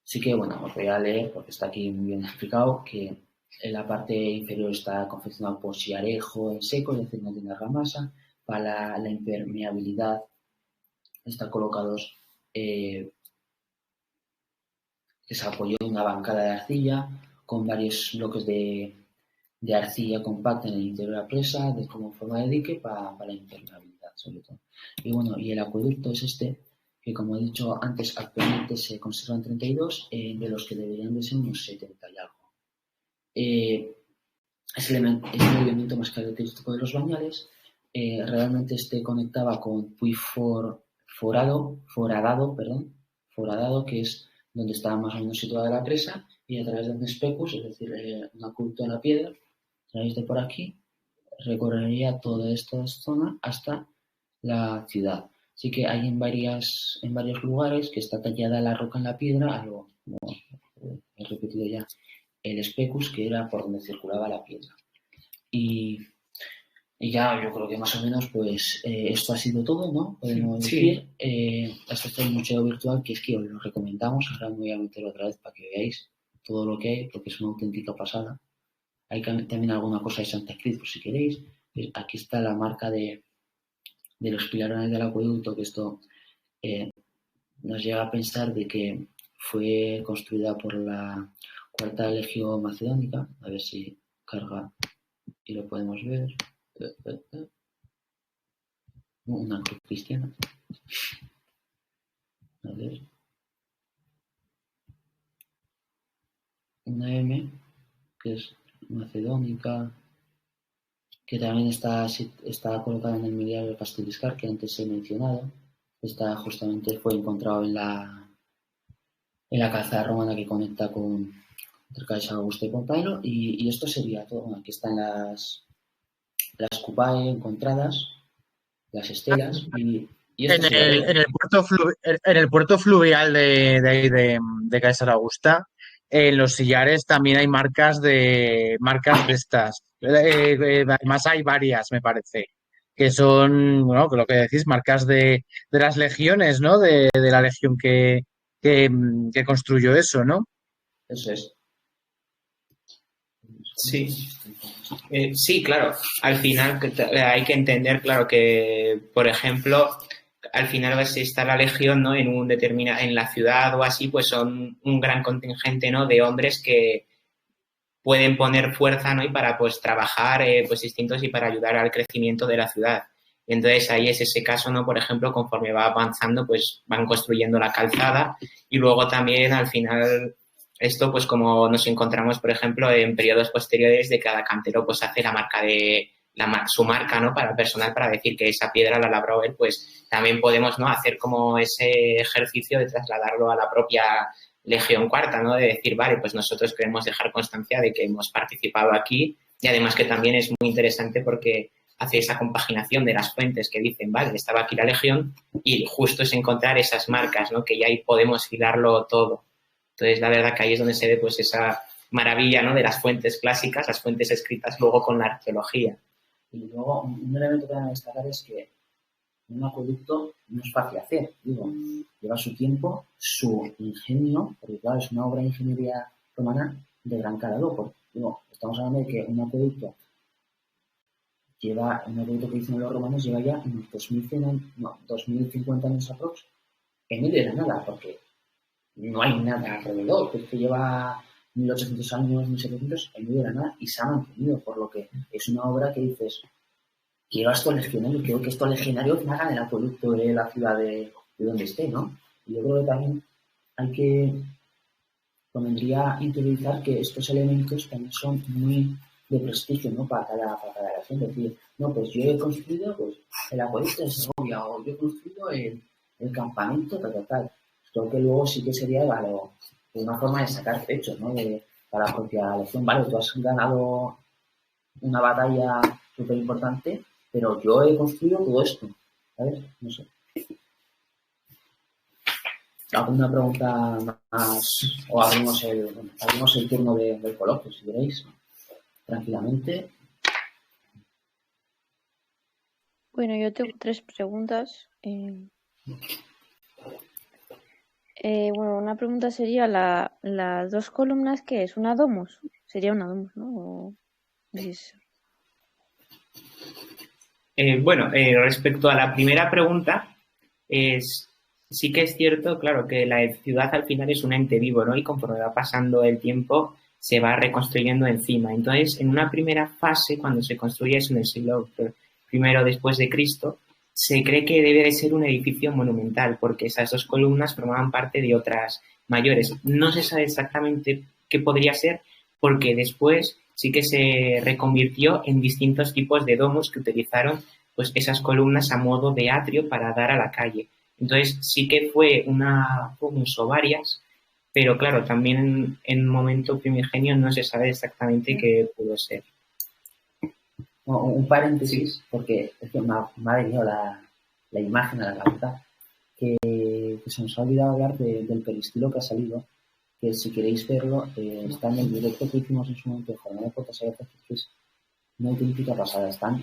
Así que bueno, os voy a leer porque está aquí muy bien explicado que en la parte inferior está confeccionado por sillarejo en seco, es decir, no tiene ramasa. Para la impermeabilidad están colocados que se apoyó en una bancada de arcilla con varios bloques de arcilla compacta en el interior de la presa, como forma de dique para la impermeabilidad, sobre todo. Y bueno, y el acueducto es este, que como he dicho antes, actualmente se conservan 32, de los que deberían de ser unos 70 y algo. Es el elemento más característico de los bañales. Realmente este conectaba con Puy Foradado, que es donde estaba más o menos situada la presa, y a través de un Specus, es decir, un acueducto en la piedra, a través de por aquí, recorrería toda esta zona hasta la ciudad. Así que hay en varios lugares que está tallada la roca en la piedra, algo como he repetido ya, el Specus, que era por donde circulaba la piedra. Y ya yo creo que más o menos pues esto ha sido todo, ¿no? Podemos decir. Esto es el museo virtual, que es que os lo recomendamos. Ahora me voy a meter otra vez para que veáis todo lo que hay, porque es una auténtica pasada. Hay también alguna cosa de Santa Cruz, por si queréis. Aquí está la marca de los pilarones del acueducto, que esto nos lleva a pensar de que fue construida por la Cuarta Legión Macedónica. A ver si carga y lo podemos ver. Una cruz cristiana. A ver. Una M, que es macedónica, que también está colocada en el miliario de Castiliscar, que antes he mencionado. Esta justamente fue encontrado en la calzada romana que conecta con cerca de San Augusto y Pompeino, y esto sería todo. Bueno, aquí están las cupae encontradas, las estelas, y esto En sería todo. en el puerto fluvial de ahí de Caesar Augusta, en los sillares también hay marcas de estas. Además hay varias, me parece, que son, bueno, lo que decís, marcas de las legiones, ¿no? De la legión que construyó eso, ¿no? Eso es. Sí. Sí, claro. Al final hay que entender, claro, que, por ejemplo, al final si está la legión, ¿no? En la ciudad o así, pues son un gran contingente, ¿no? De hombres que pueden poner fuerza, ¿no? Y para, pues, trabajar, pues, distintos y para ayudar al crecimiento de la ciudad. Y entonces ahí es ese caso, ¿no? Por ejemplo, conforme va avanzando, pues van construyendo la calzada y luego también al final esto, pues como nos encontramos, por ejemplo, en periodos posteriores de cada cantero, pues hace la marca su marca, ¿no? Para personal, para decir que esa piedra la labró él, pues también podemos, ¿no? Hacer como ese ejercicio de trasladarlo a la propia Legión Cuarta, ¿no? De decir, vale, pues nosotros queremos dejar constancia de que hemos participado aquí y además que también es muy interesante porque hace esa compaginación de las fuentes que dicen, vale, estaba aquí la Legión y justo es encontrar esas marcas, ¿no? Que ya ahí podemos hilarlo todo. Entonces, la verdad que ahí es donde se ve pues esa maravilla, ¿no? De las fuentes clásicas, las fuentes escritas luego con la arqueología. Y luego, un elemento que van a destacar es que un acueducto no es fácil hacer, digo, lleva su tiempo, su ingenio, porque claro, es una obra de ingeniería romana de gran calado. Digo, estamos hablando de que un acueducto que hicieron los romanos lleva ya unos 2050 años aprox, en medio de la nada, porque no hay nada alrededor, que es que lleva 1800 años, 1700 en medio de la nada y se ha mantenido, por lo que es una obra que dices, quiero a estos legionarios, quiero que estos legionarios me hagan el acueducto de la ciudad de donde esté, ¿no? Y yo creo que también convendría interiorizar que estos elementos también son muy de prestigio, ¿no? Para cada región. Es decir, no, pues yo he construido pues, el acueducto de Segovia o yo he construido el campamento, tal. Creo que luego sí que sería una forma de sacar pechos, ¿no? Para la propia legión. Vale, tú has ganado una batalla súper importante, pero yo he construido todo esto, ¿sabes? No sé. ¿Alguna pregunta más? O abrimos el turno del coloquio, si queréis, tranquilamente. Bueno, yo tengo 3 preguntas. Bueno, una pregunta sería las 2 columnas, ¿qué es? ¿Una domus? Sería una domus, ¿no? ¿O es? Bueno, respecto a la primera pregunta, sí que es cierto, claro, que la ciudad al final es un ente vivo, ¿no? Y conforme va pasando el tiempo, se va reconstruyendo encima. Entonces, en una primera fase, cuando se construye eso en el siglo I después de Cristo, se cree que debe de ser un edificio monumental, porque esas 2 columnas formaban parte de otras mayores. No se sabe exactamente qué podría ser, porque después sí que se reconvirtió en distintos tipos de domos que utilizaron pues esas columnas a modo de atrio para dar a la calle. Entonces sí que fue una domus o varias, pero claro, también en un momento primigenio no se sabe exactamente qué pudo ser. Un paréntesis, porque es que me ha venido la imagen a la cabeza, que se nos ha olvidado hablar del peristilo que ha salido, que si queréis verlo, está en el directo que hicimos en su momento de Jornada de Fotos, que es una auténtica pasada. Están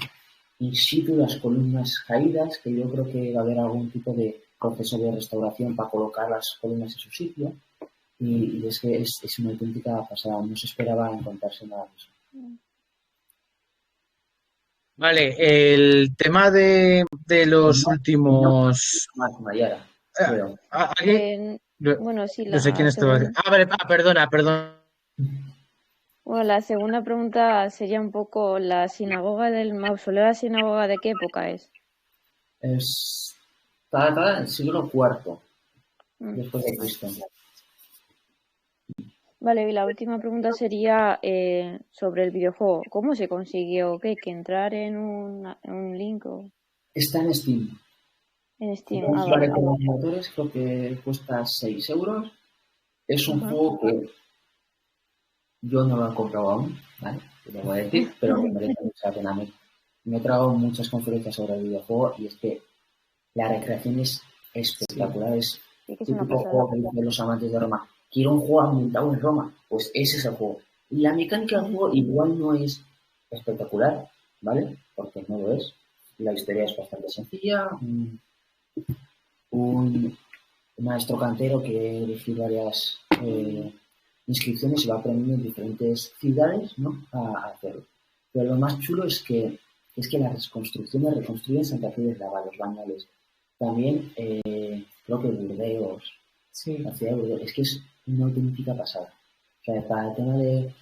in situ las columnas caídas, que yo creo que va a haber algún tipo de proceso de restauración para colocar las columnas en su sitio, y es que es una auténtica pasada, no se esperaba encontrarse nada de eso. Vale, el tema de los últimos... Mayara, eh, creo. ¿Alguien? Bueno, sí, No sé quién la estaba. segunda. Vale, perdona. Bueno, la segunda pregunta sería un poco la sinagoga del mausoleo de la sinagoga, ¿de qué época es? Está datada en el siglo IV después de Cristo. Vale, y la última pregunta sería sobre el videojuego. ¿Cómo se consiguió? ¿Qué? ¿Hay que entrar en un link o Está en Steam. en Steam? Un Ah, par vale. de colaboradores, creo que cuesta 6 euros. Es un Ajá. juego que yo no lo he comprado aún, ¿vale? Te lo voy a decir, pero me merece mucha pena. Me he tragado muchas conferencias sobre el videojuego y es que la recreación es espectacular. Es Sí, que es el una típico pasada. juego que dicen los amantes de Roma. Quiero un juego ambientado en Roma. Pues ese es el juego. Y la mecánica del juego igual no es espectacular, ¿vale? Porque no lo es. La historia es bastante sencilla. Un maestro cantero que elegir varias inscripciones y va aprendiendo en diferentes ciudades, ¿no? A hacerlo. Pero lo más chulo es que las construcciones reconstruyen Santa Fe de Raba, los bañales. También creo que Burdeos, la ciudad de Burdeos, es que es una auténtica pasada. O sea, para el tema de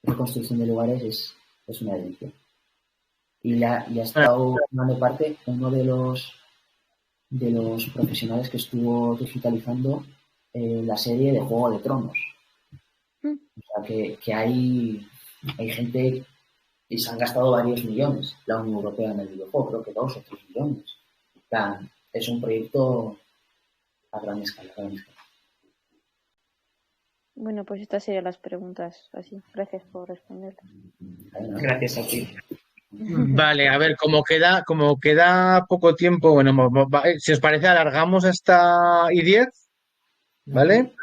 reconstrucción de lugares es una delicia. Y ha estado formando parte uno de los profesionales que estuvo digitalizando la serie de Juego de Tronos. O sea, que hay gente y se han gastado varios millones la Unión Europea en el videojuego, creo que 2 o 3 millones. O sea, es un proyecto a gran escala. Bueno, pues estas serían las preguntas. Así. Gracias por responderlas. Gracias a ti. Vale, a ver, como queda poco tiempo, bueno, si os parece, alargamos hasta I10, ¿vale?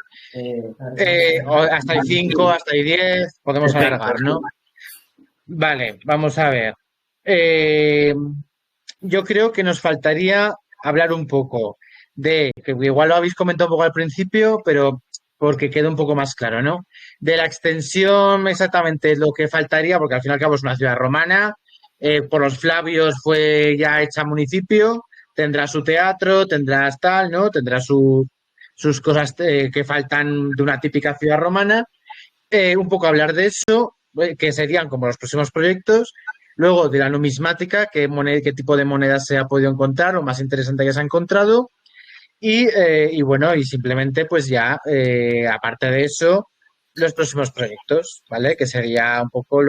O hasta I5, hasta I10, podemos alargar, ¿no? Vale, vamos a ver. Yo creo que nos faltaría hablar un poco que igual lo habéis comentado un poco al principio, pero porque quede un poco más claro, ¿no? De la extensión, exactamente lo que faltaría, porque al fin y al cabo es una ciudad romana, por los Flavios fue ya hecha municipio, tendrá su teatro, tendrá tal, ¿no? Tendrá sus cosas que faltan de una típica ciudad romana. Un poco hablar de eso, que serían como los próximos proyectos. Luego de la numismática, qué tipo de monedas se ha podido encontrar, lo más interesante que se ha encontrado. Y bueno, y simplemente pues ya, aparte de eso, los próximos proyectos, ¿vale? Que sería un poco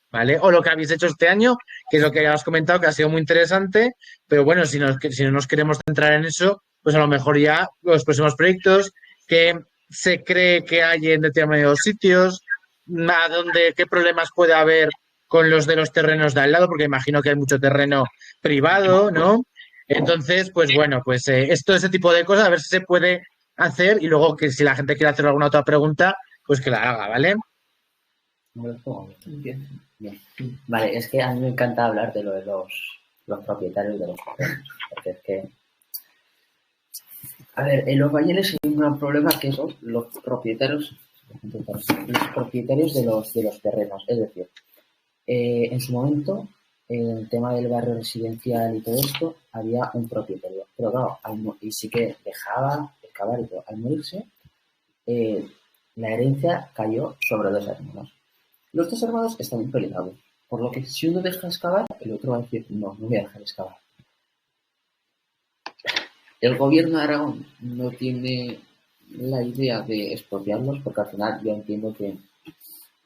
¿vale? O lo que habéis hecho este año, que es lo que ya has comentado, que ha sido muy interesante, pero bueno, si no nos queremos centrar en eso, pues a lo mejor ya los próximos proyectos que se cree que hay en determinados sitios, qué problemas puede haber con los de los terrenos de al lado, porque imagino que hay mucho terreno privado, ¿no? Entonces, pues bueno, pues ese tipo de cosas, a ver si se puede hacer y luego que si la gente quiere hacer alguna otra pregunta, pues que la haga, ¿vale? Bien. Vale, es que a mí me encanta hablar de lo de los propietarios de los terrenos, porque es que a ver, en los bañales hay un gran problema que son los propietarios de los terrenos. Es decir, en su momento, en el tema del barrio residencial y todo esto, había un propietario. Pero claro, y sí que dejaba excavar y todo. Al morirse, la herencia cayó sobre 2 hermanos. Los 2 hermanos están peleados. Por lo que si uno deja excavar, el otro va a decir, no voy a dejar excavar. El gobierno de Aragón no tiene la idea de expropiarlos porque al final yo entiendo que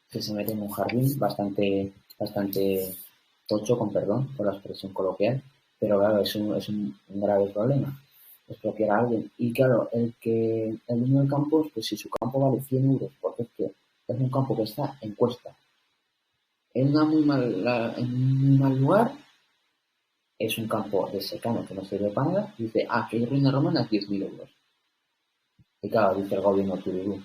se mete en un jardín bastante tocho, con perdón por la expresión coloquial, pero claro, es un grave problema expropiar a alguien. Y claro, el dueño del campo, pues si su campo vale 100 euros, porque es que es un campo que está en cuesta, en un muy mal lugar, es un campo de secano que no sirve para nada, y dice, que hay ruina romana, 10.000 euros. Y claro, dice el gobierno tururú.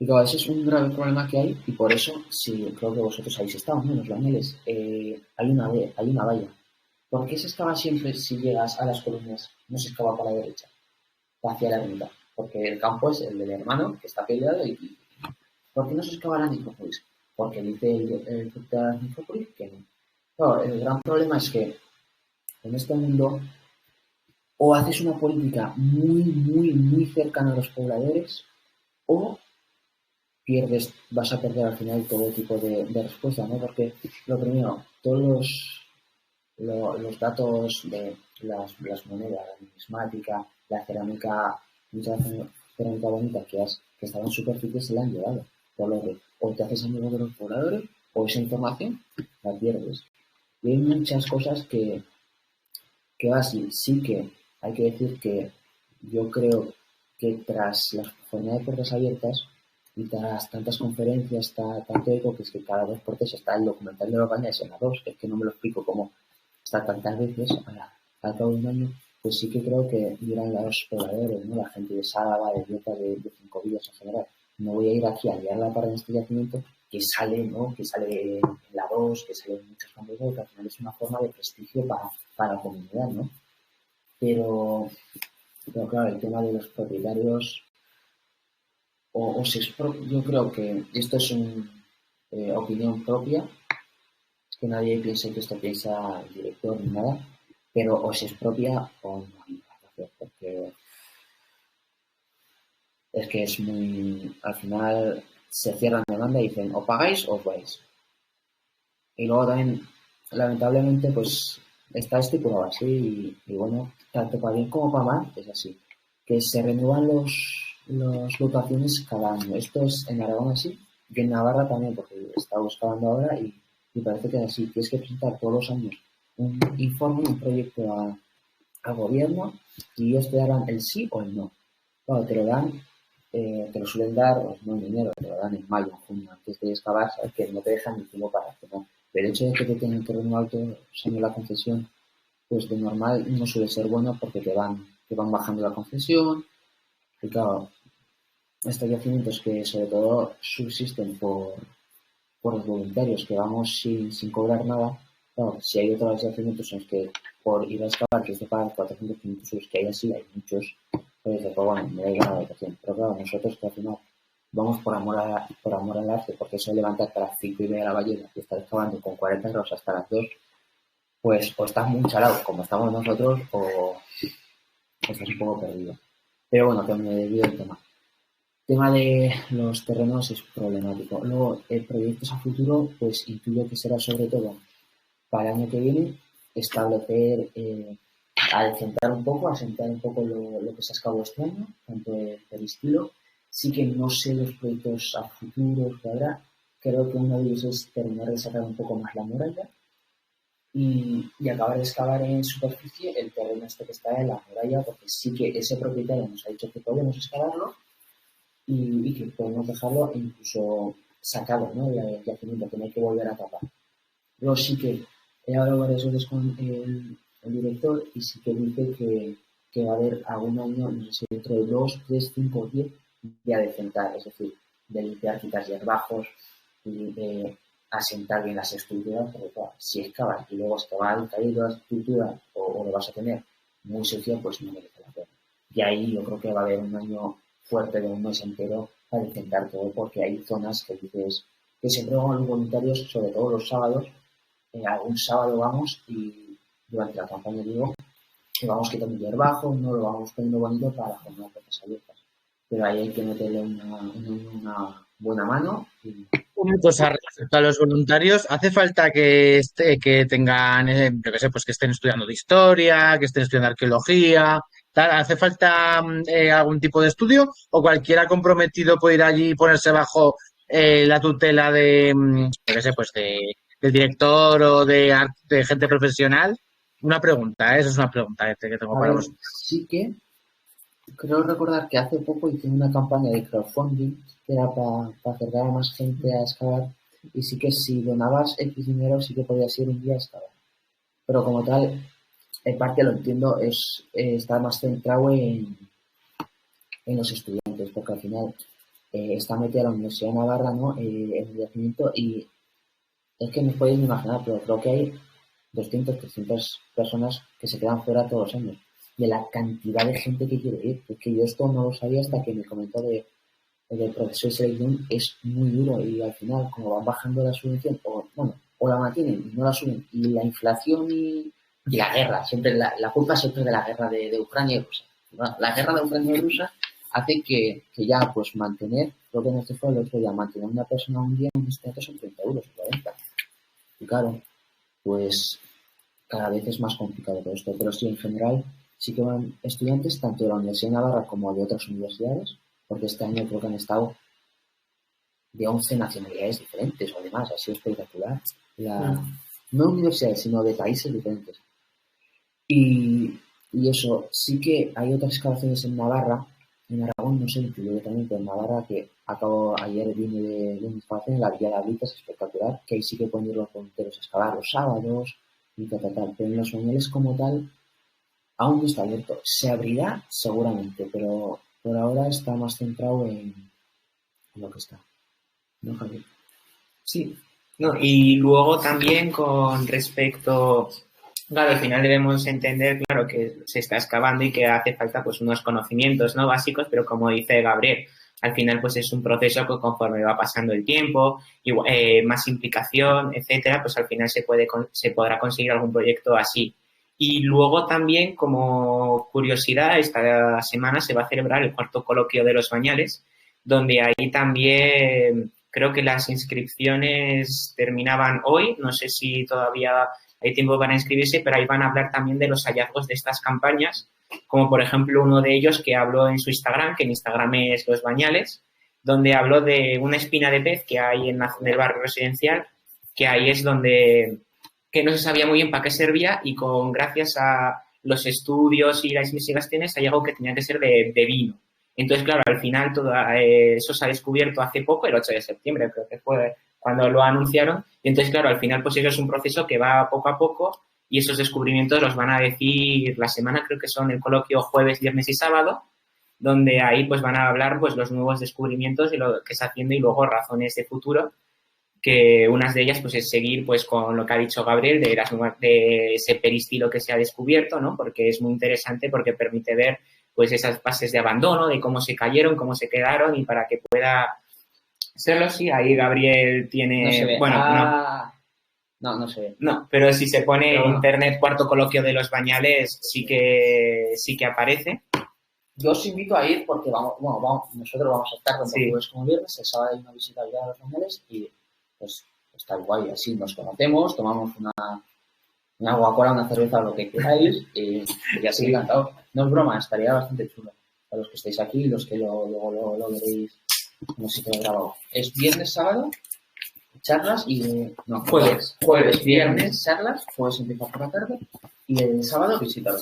Y claro, ese es un grave problema que hay, y por eso, sí, creo que vosotros habéis estado, ¿no? En los bañales, hay una valla. ¿Por qué se excava siempre si llegas a las columnas? No se excava para la derecha, hacia la mitad. Porque el campo es el del hermano, que está peleado, y ¿Por qué no se excava la necrópolis? Porque dice el de la necrópolis que no. Claro, el gran problema es que en este mundo o haces una política muy cercana a los pobladores o vas a perder al final todo tipo de respuesta, ¿no? Porque lo primero, todos los datos de las monedas, la numismática, la cerámica, mucha cerámica bonita que estaba en superficie se la han llevado. Por lo que o te haces amigo de los pobladores o esa información la pierdes. Y hay muchas cosas que así. Sí que hay que decir que yo creo que tras las jornadas de puertas abiertas y tras tantas conferencias, tanto eco, que es que cada 2 por 3 está el documental de los baños en la 2, es que no me lo explico cómo está tantas veces al cabo de un año, pues sí que creo que dirán los pobladores, ¿no? La gente de Sálava, de Dieta, de Cinco Villas en general. No voy a ir aquí a liarla para este yacimiento que sale, ¿no? Que sale en la 2, que sale en muchos campos, que al final es una forma de prestigio para la comunidad, ¿no? Pero claro, el tema de los propietarios yo creo que esto es una opinión propia, que nadie piense que esto piensa el director ni nada, pero o se expropia o no hay nada que hacer, porque es que es muy... Al final se cierran demanda y dicen o pagáis o os vais. Y luego también, lamentablemente, pues está estipulado así y bueno, tanto para bien como para mal es así. Que se renuevan las votaciones cada año. Esto es en Aragón así, y en Navarra también, porque está buscando ahora y parece que es así. Tienes que presentar todos los años un informe, un proyecto al gobierno y ellos te darán el sí o el no. Claro, te lo dan, te lo suelen dar, no en dinero, te lo dan en mayo, en junio, antes de excavar, sabes que no te dejan ni tiempo para hacer nada. Pero el hecho de que te tengan que renovar todos los años la concesión, pues de normal no suele ser bueno porque te van bajando la concesión. Y claro, estos yacimientos que sobre todo subsisten por los voluntarios que vamos sin cobrar nada, claro, si hay otros yacimientos en los que por ir a excavar que es de pagar 400, 500 euros, que hay así, hay muchos, pues dices, pues bueno, me da igual la habitación. Pero claro, nosotros que al final vamos por amor al arte, porque eso de levantarte a las 5:30 de la mañana y estar excavando con 40 euros hasta las 2, pues o estás muy chalado como estamos nosotros o estás un poco perdido. Pero bueno, que me desvío del tema. El tema de los terrenos es problemático. Luego, proyectos a futuro, pues intuyo que será sobre todo para el año que viene establecer, asentar un poco lo que se ha excavado este año, tanto el estilo. Sí que no sé los proyectos a futuro que habrá. Creo que uno de ellos es terminar de sacar un poco más la muralla y acabar de excavar en superficie el terreno este que está en la muralla, porque sí que ese propietario nos ha dicho que podemos excavarlo y que podemos dejarlo incluso sacado, ¿no? El yacimiento, que no hay que volver a tapar. Luego sí que he hablado varias veces con el director y sí que dice que va a haber algún año, no sé si dentro de 2, 3, 5 10, de adecentar, es decir, de limpiar, quitar hierbajos y de asentar bien las estructuras, porque claro, si excavas y luego te va a caer la estructura o lo vas a tener muy sucia, pues no merece la pena. Y ahí yo creo que va a haber un año fuerte de un mes entero para intentar todo, porque hay zonas que dices que siempre van los voluntarios, sobre todo los sábados. Algún sábado vamos y durante la campaña digo que vamos quitando hierbajo, no lo vamos poniendo bonito para las jornadas abiertas. Pero ahí hay que meterle una buena mano. Una cosa respecto a los voluntarios, ¿hace falta que tengan, yo qué sé, pues que estén estudiando de historia, que estén estudiando arqueología, tal? ¿Hace falta algún tipo de estudio o cualquiera comprometido puede ir allí y ponerse bajo la tutela de, yo qué sé, pues del director o de gente profesional? Una pregunta, esa es una pregunta que tengo para vosotros. Sí que creo recordar que hace poco hice una campaña de crowdfunding que era para acercar a más gente a excavar y sí que si donabas X dinero sí que podías ir un día a excavar. Pero como tal, en parte lo entiendo, está más centrado en los estudiantes, porque al final está metida la Universidad de Navarra, ¿no? En el yacimiento y es que no podéis imaginar, pero creo que hay 200, 300 personas que se quedan fuera todos los años de la cantidad de gente que quiere ir. Es que yo esto no lo sabía hasta que me comentó de el proceso de selección es muy duro y al final, como van bajando la subvención, o la mantienen y no la suben, y la inflación y la guerra, siempre la culpa siempre es de la guerra de Ucrania y Rusia. Bueno, la guerra de Ucrania y Rusia hace que ya, pues, mantener, creo que en este fue el otro día, mantener una persona un día en este caso son 30 euros o 40. Y claro, pues cada vez es más complicado todo esto, pero sí, en general, sí que van estudiantes tanto de la Universidad de Navarra como de otras universidades, porque este año creo que han estado de 11 nacionalidades diferentes o demás, ha sido espectacular. No universidades, sino de países diferentes. Y eso, sí que hay otras excavaciones en Navarra, en Aragón no sé, incluido también, pero en Navarra, que acabo ayer vine de una excavación en la Villa de Abrita, es espectacular, que ahí sí que pueden ir los voluntarios a excavar los sábados y tal. Pero en los Bañales como tal, aún no está abierto. Se abrirá seguramente, pero por ahora está más centrado en lo que está. ¿No, Javier? Sí. No, y luego también con respecto, claro, al final debemos entender, claro, que se está excavando y que hace falta pues unos conocimientos, ¿no?, básicos, pero como dice Gabriel, al final pues es un proceso que conforme va pasando el tiempo, y, más implicación, etcétera, pues al final se podrá conseguir algún proyecto así. Y luego también, como curiosidad, esta semana se va a celebrar el 4º coloquio de los Bañales, donde ahí también creo que las inscripciones terminaban hoy, no sé si todavía hay tiempo para inscribirse, pero ahí van a hablar también de los hallazgos de estas campañas, como por ejemplo uno de ellos que habló en su Instagram, que en Instagram es Los Bañales, donde habló de una espina de pez que hay en el barrio residencial, que ahí es donde que no se sabía muy bien para qué servía y gracias a los estudios y las investigaciones hay algo que tenía que ser de vino. Entonces, claro, al final todo eso se ha descubierto hace poco, el 8 de septiembre creo que fue cuando lo anunciaron. Y entonces, claro, al final pues eso es un proceso que va poco a poco y esos descubrimientos los van a decir la semana, creo que son el coloquio jueves, viernes y sábado, donde ahí pues van a hablar pues los nuevos descubrimientos y lo que está haciendo y luego razones de futuro, que unas de ellas pues es seguir pues con lo que ha dicho Gabriel de ese peristilo que se ha descubierto, ¿no? Porque es muy interesante porque permite ver pues esas fases de abandono, de cómo se cayeron, cómo se quedaron y para que pueda serlo, sí, ahí Gabriel tiene... No se ve. Bueno, no se ve. No, pero si se pone en internet 4º coloquio de los Bañales sí que aparece. Yo os invito a ir porque nosotros vamos a estar tanto jueves como viernes, el sábado hay una visita ya a los Bañales y pues está guay, así nos conocemos, tomamos una Coca-Cola, una cerveza, lo que queráis y así encantado. No es broma, estaría bastante chulo. Para los que estáis aquí y los que luego lo veréis, no sé qué he grabado. Es viernes, sábado, charlas y... No, jueves, viernes, charlas, jueves empieza por la tarde y el sábado visita.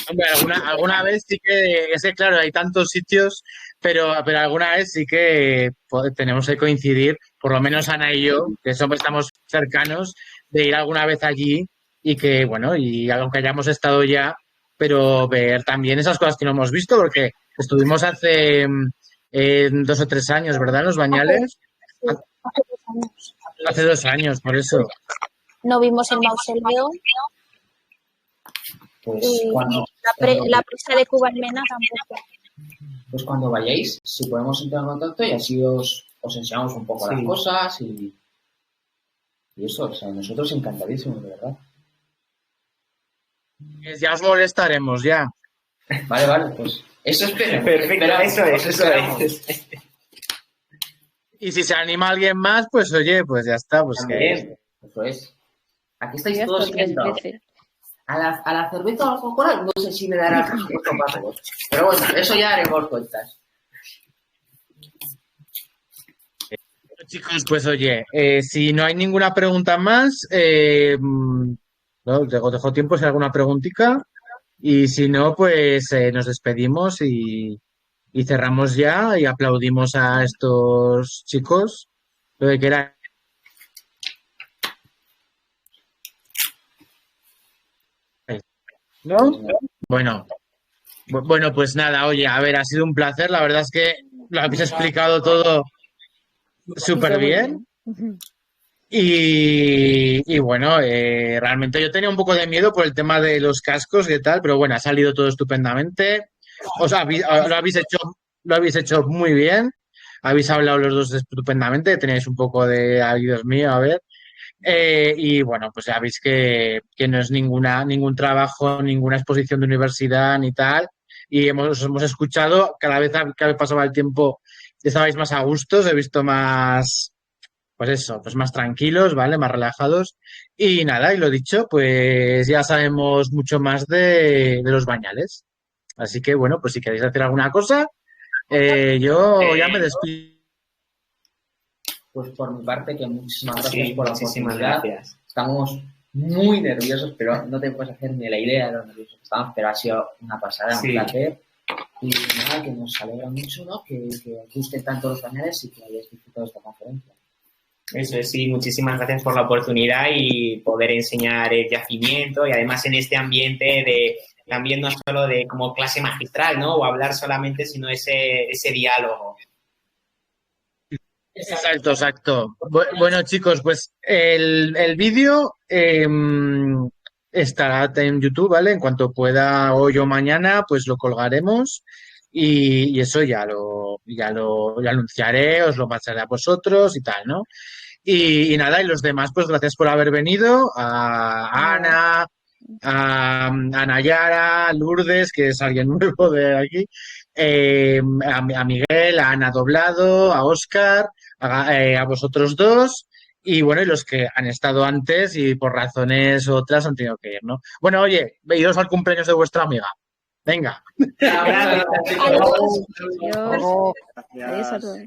Hombre, alguna vez sí que, es que claro, hay tantos sitios, pero alguna vez sí que tenemos que coincidir, por lo menos Ana y yo, que estamos cercanos, de ir alguna vez allí y que, bueno, y aunque hayamos estado ya, pero ver también esas cosas que no hemos visto, porque estuvimos hace 2 o 3 años, ¿verdad? En Los Bañales. Hace 2 años. Hace 2 años, por eso. No vimos el mausoleo. Pues y la presa de Cubalmena tampoco. Pues cuando vayáis, si podemos entrar en contacto y así os enseñamos un poco las cosas y eso, o sea, nosotros encantadísimos, de verdad. Ya os molestaremos, ya. Vale, pues eso espero. Perfecto, eso es. Y si se anima alguien más, pues oye, pues ya está. Pues también, eso es. Aquí estáis todos inventados. A la cerveza o a la Coca-Cola no sé si me dará esto para todos. Pero bueno, eso ya haremos cuentas. Chicos, pues oye, si no hay ninguna pregunta más, os dejo tiempo si hay alguna preguntita. Y si no, pues nos despedimos y cerramos ya y aplaudimos a estos chicos. Lo que queráis. ¿No? Bueno, pues nada, oye, a ver, ha sido un placer. La verdad es que lo habéis explicado todo súper bien. Y bueno, realmente yo tenía un poco de miedo por el tema de los cascos y tal, pero bueno, ha salido todo estupendamente. Lo habéis hecho lo habéis hecho muy bien. Habéis hablado los dos estupendamente. Tenéis un poco de, ay, Dios mío, a ver. Y bueno, pues ya veis que no es ningún trabajo, ninguna exposición de universidad ni tal. Y os hemos escuchado, cada vez pasaba el tiempo, estabais más a gusto, os he visto más, pues eso, pues más tranquilos, ¿vale? Más relajados. Y nada, y lo dicho, pues ya sabemos mucho más de los bañales. Así que bueno, pues si queréis hacer alguna cosa, yo ya me despido. Pues por mi parte, que muchísimas gracias Sí, por la muchísimas oportunidad. gracias. Estamos muy nerviosos, pero no te puedes hacer ni la idea de lo nerviosos que estamos, pero ha sido una pasada, Sí. un placer. Y nada, que nos alegra mucho, ¿no? Que os gusten tanto los bañales y que hayáis disfrutado de esta conferencia. Eso es, sí, muchísimas gracias por la oportunidad y poder enseñar el yacimiento y además en este ambiente de también no solo de como clase magistral, ¿no? O hablar solamente, sino ese diálogo. Exacto, exacto. Bueno, chicos, pues el vídeo estará en YouTube, ¿vale? En cuanto pueda hoy o mañana, pues lo colgaremos y eso ya lo anunciaré, os lo pasaré a vosotros y tal, ¿no? Y nada, y los demás, pues gracias por haber venido, a Ana, a Nayara, a Lourdes, que es alguien nuevo de aquí, a Miguel, a Ana Doblado, a Óscar, a vosotros dos, y bueno, y los que han estado antes y por razones otras han tenido que ir, ¿no? Bueno, oye, iros al cumpleaños de vuestra amiga. Venga. Gracias. Adiós. Luego- Adiós a todos.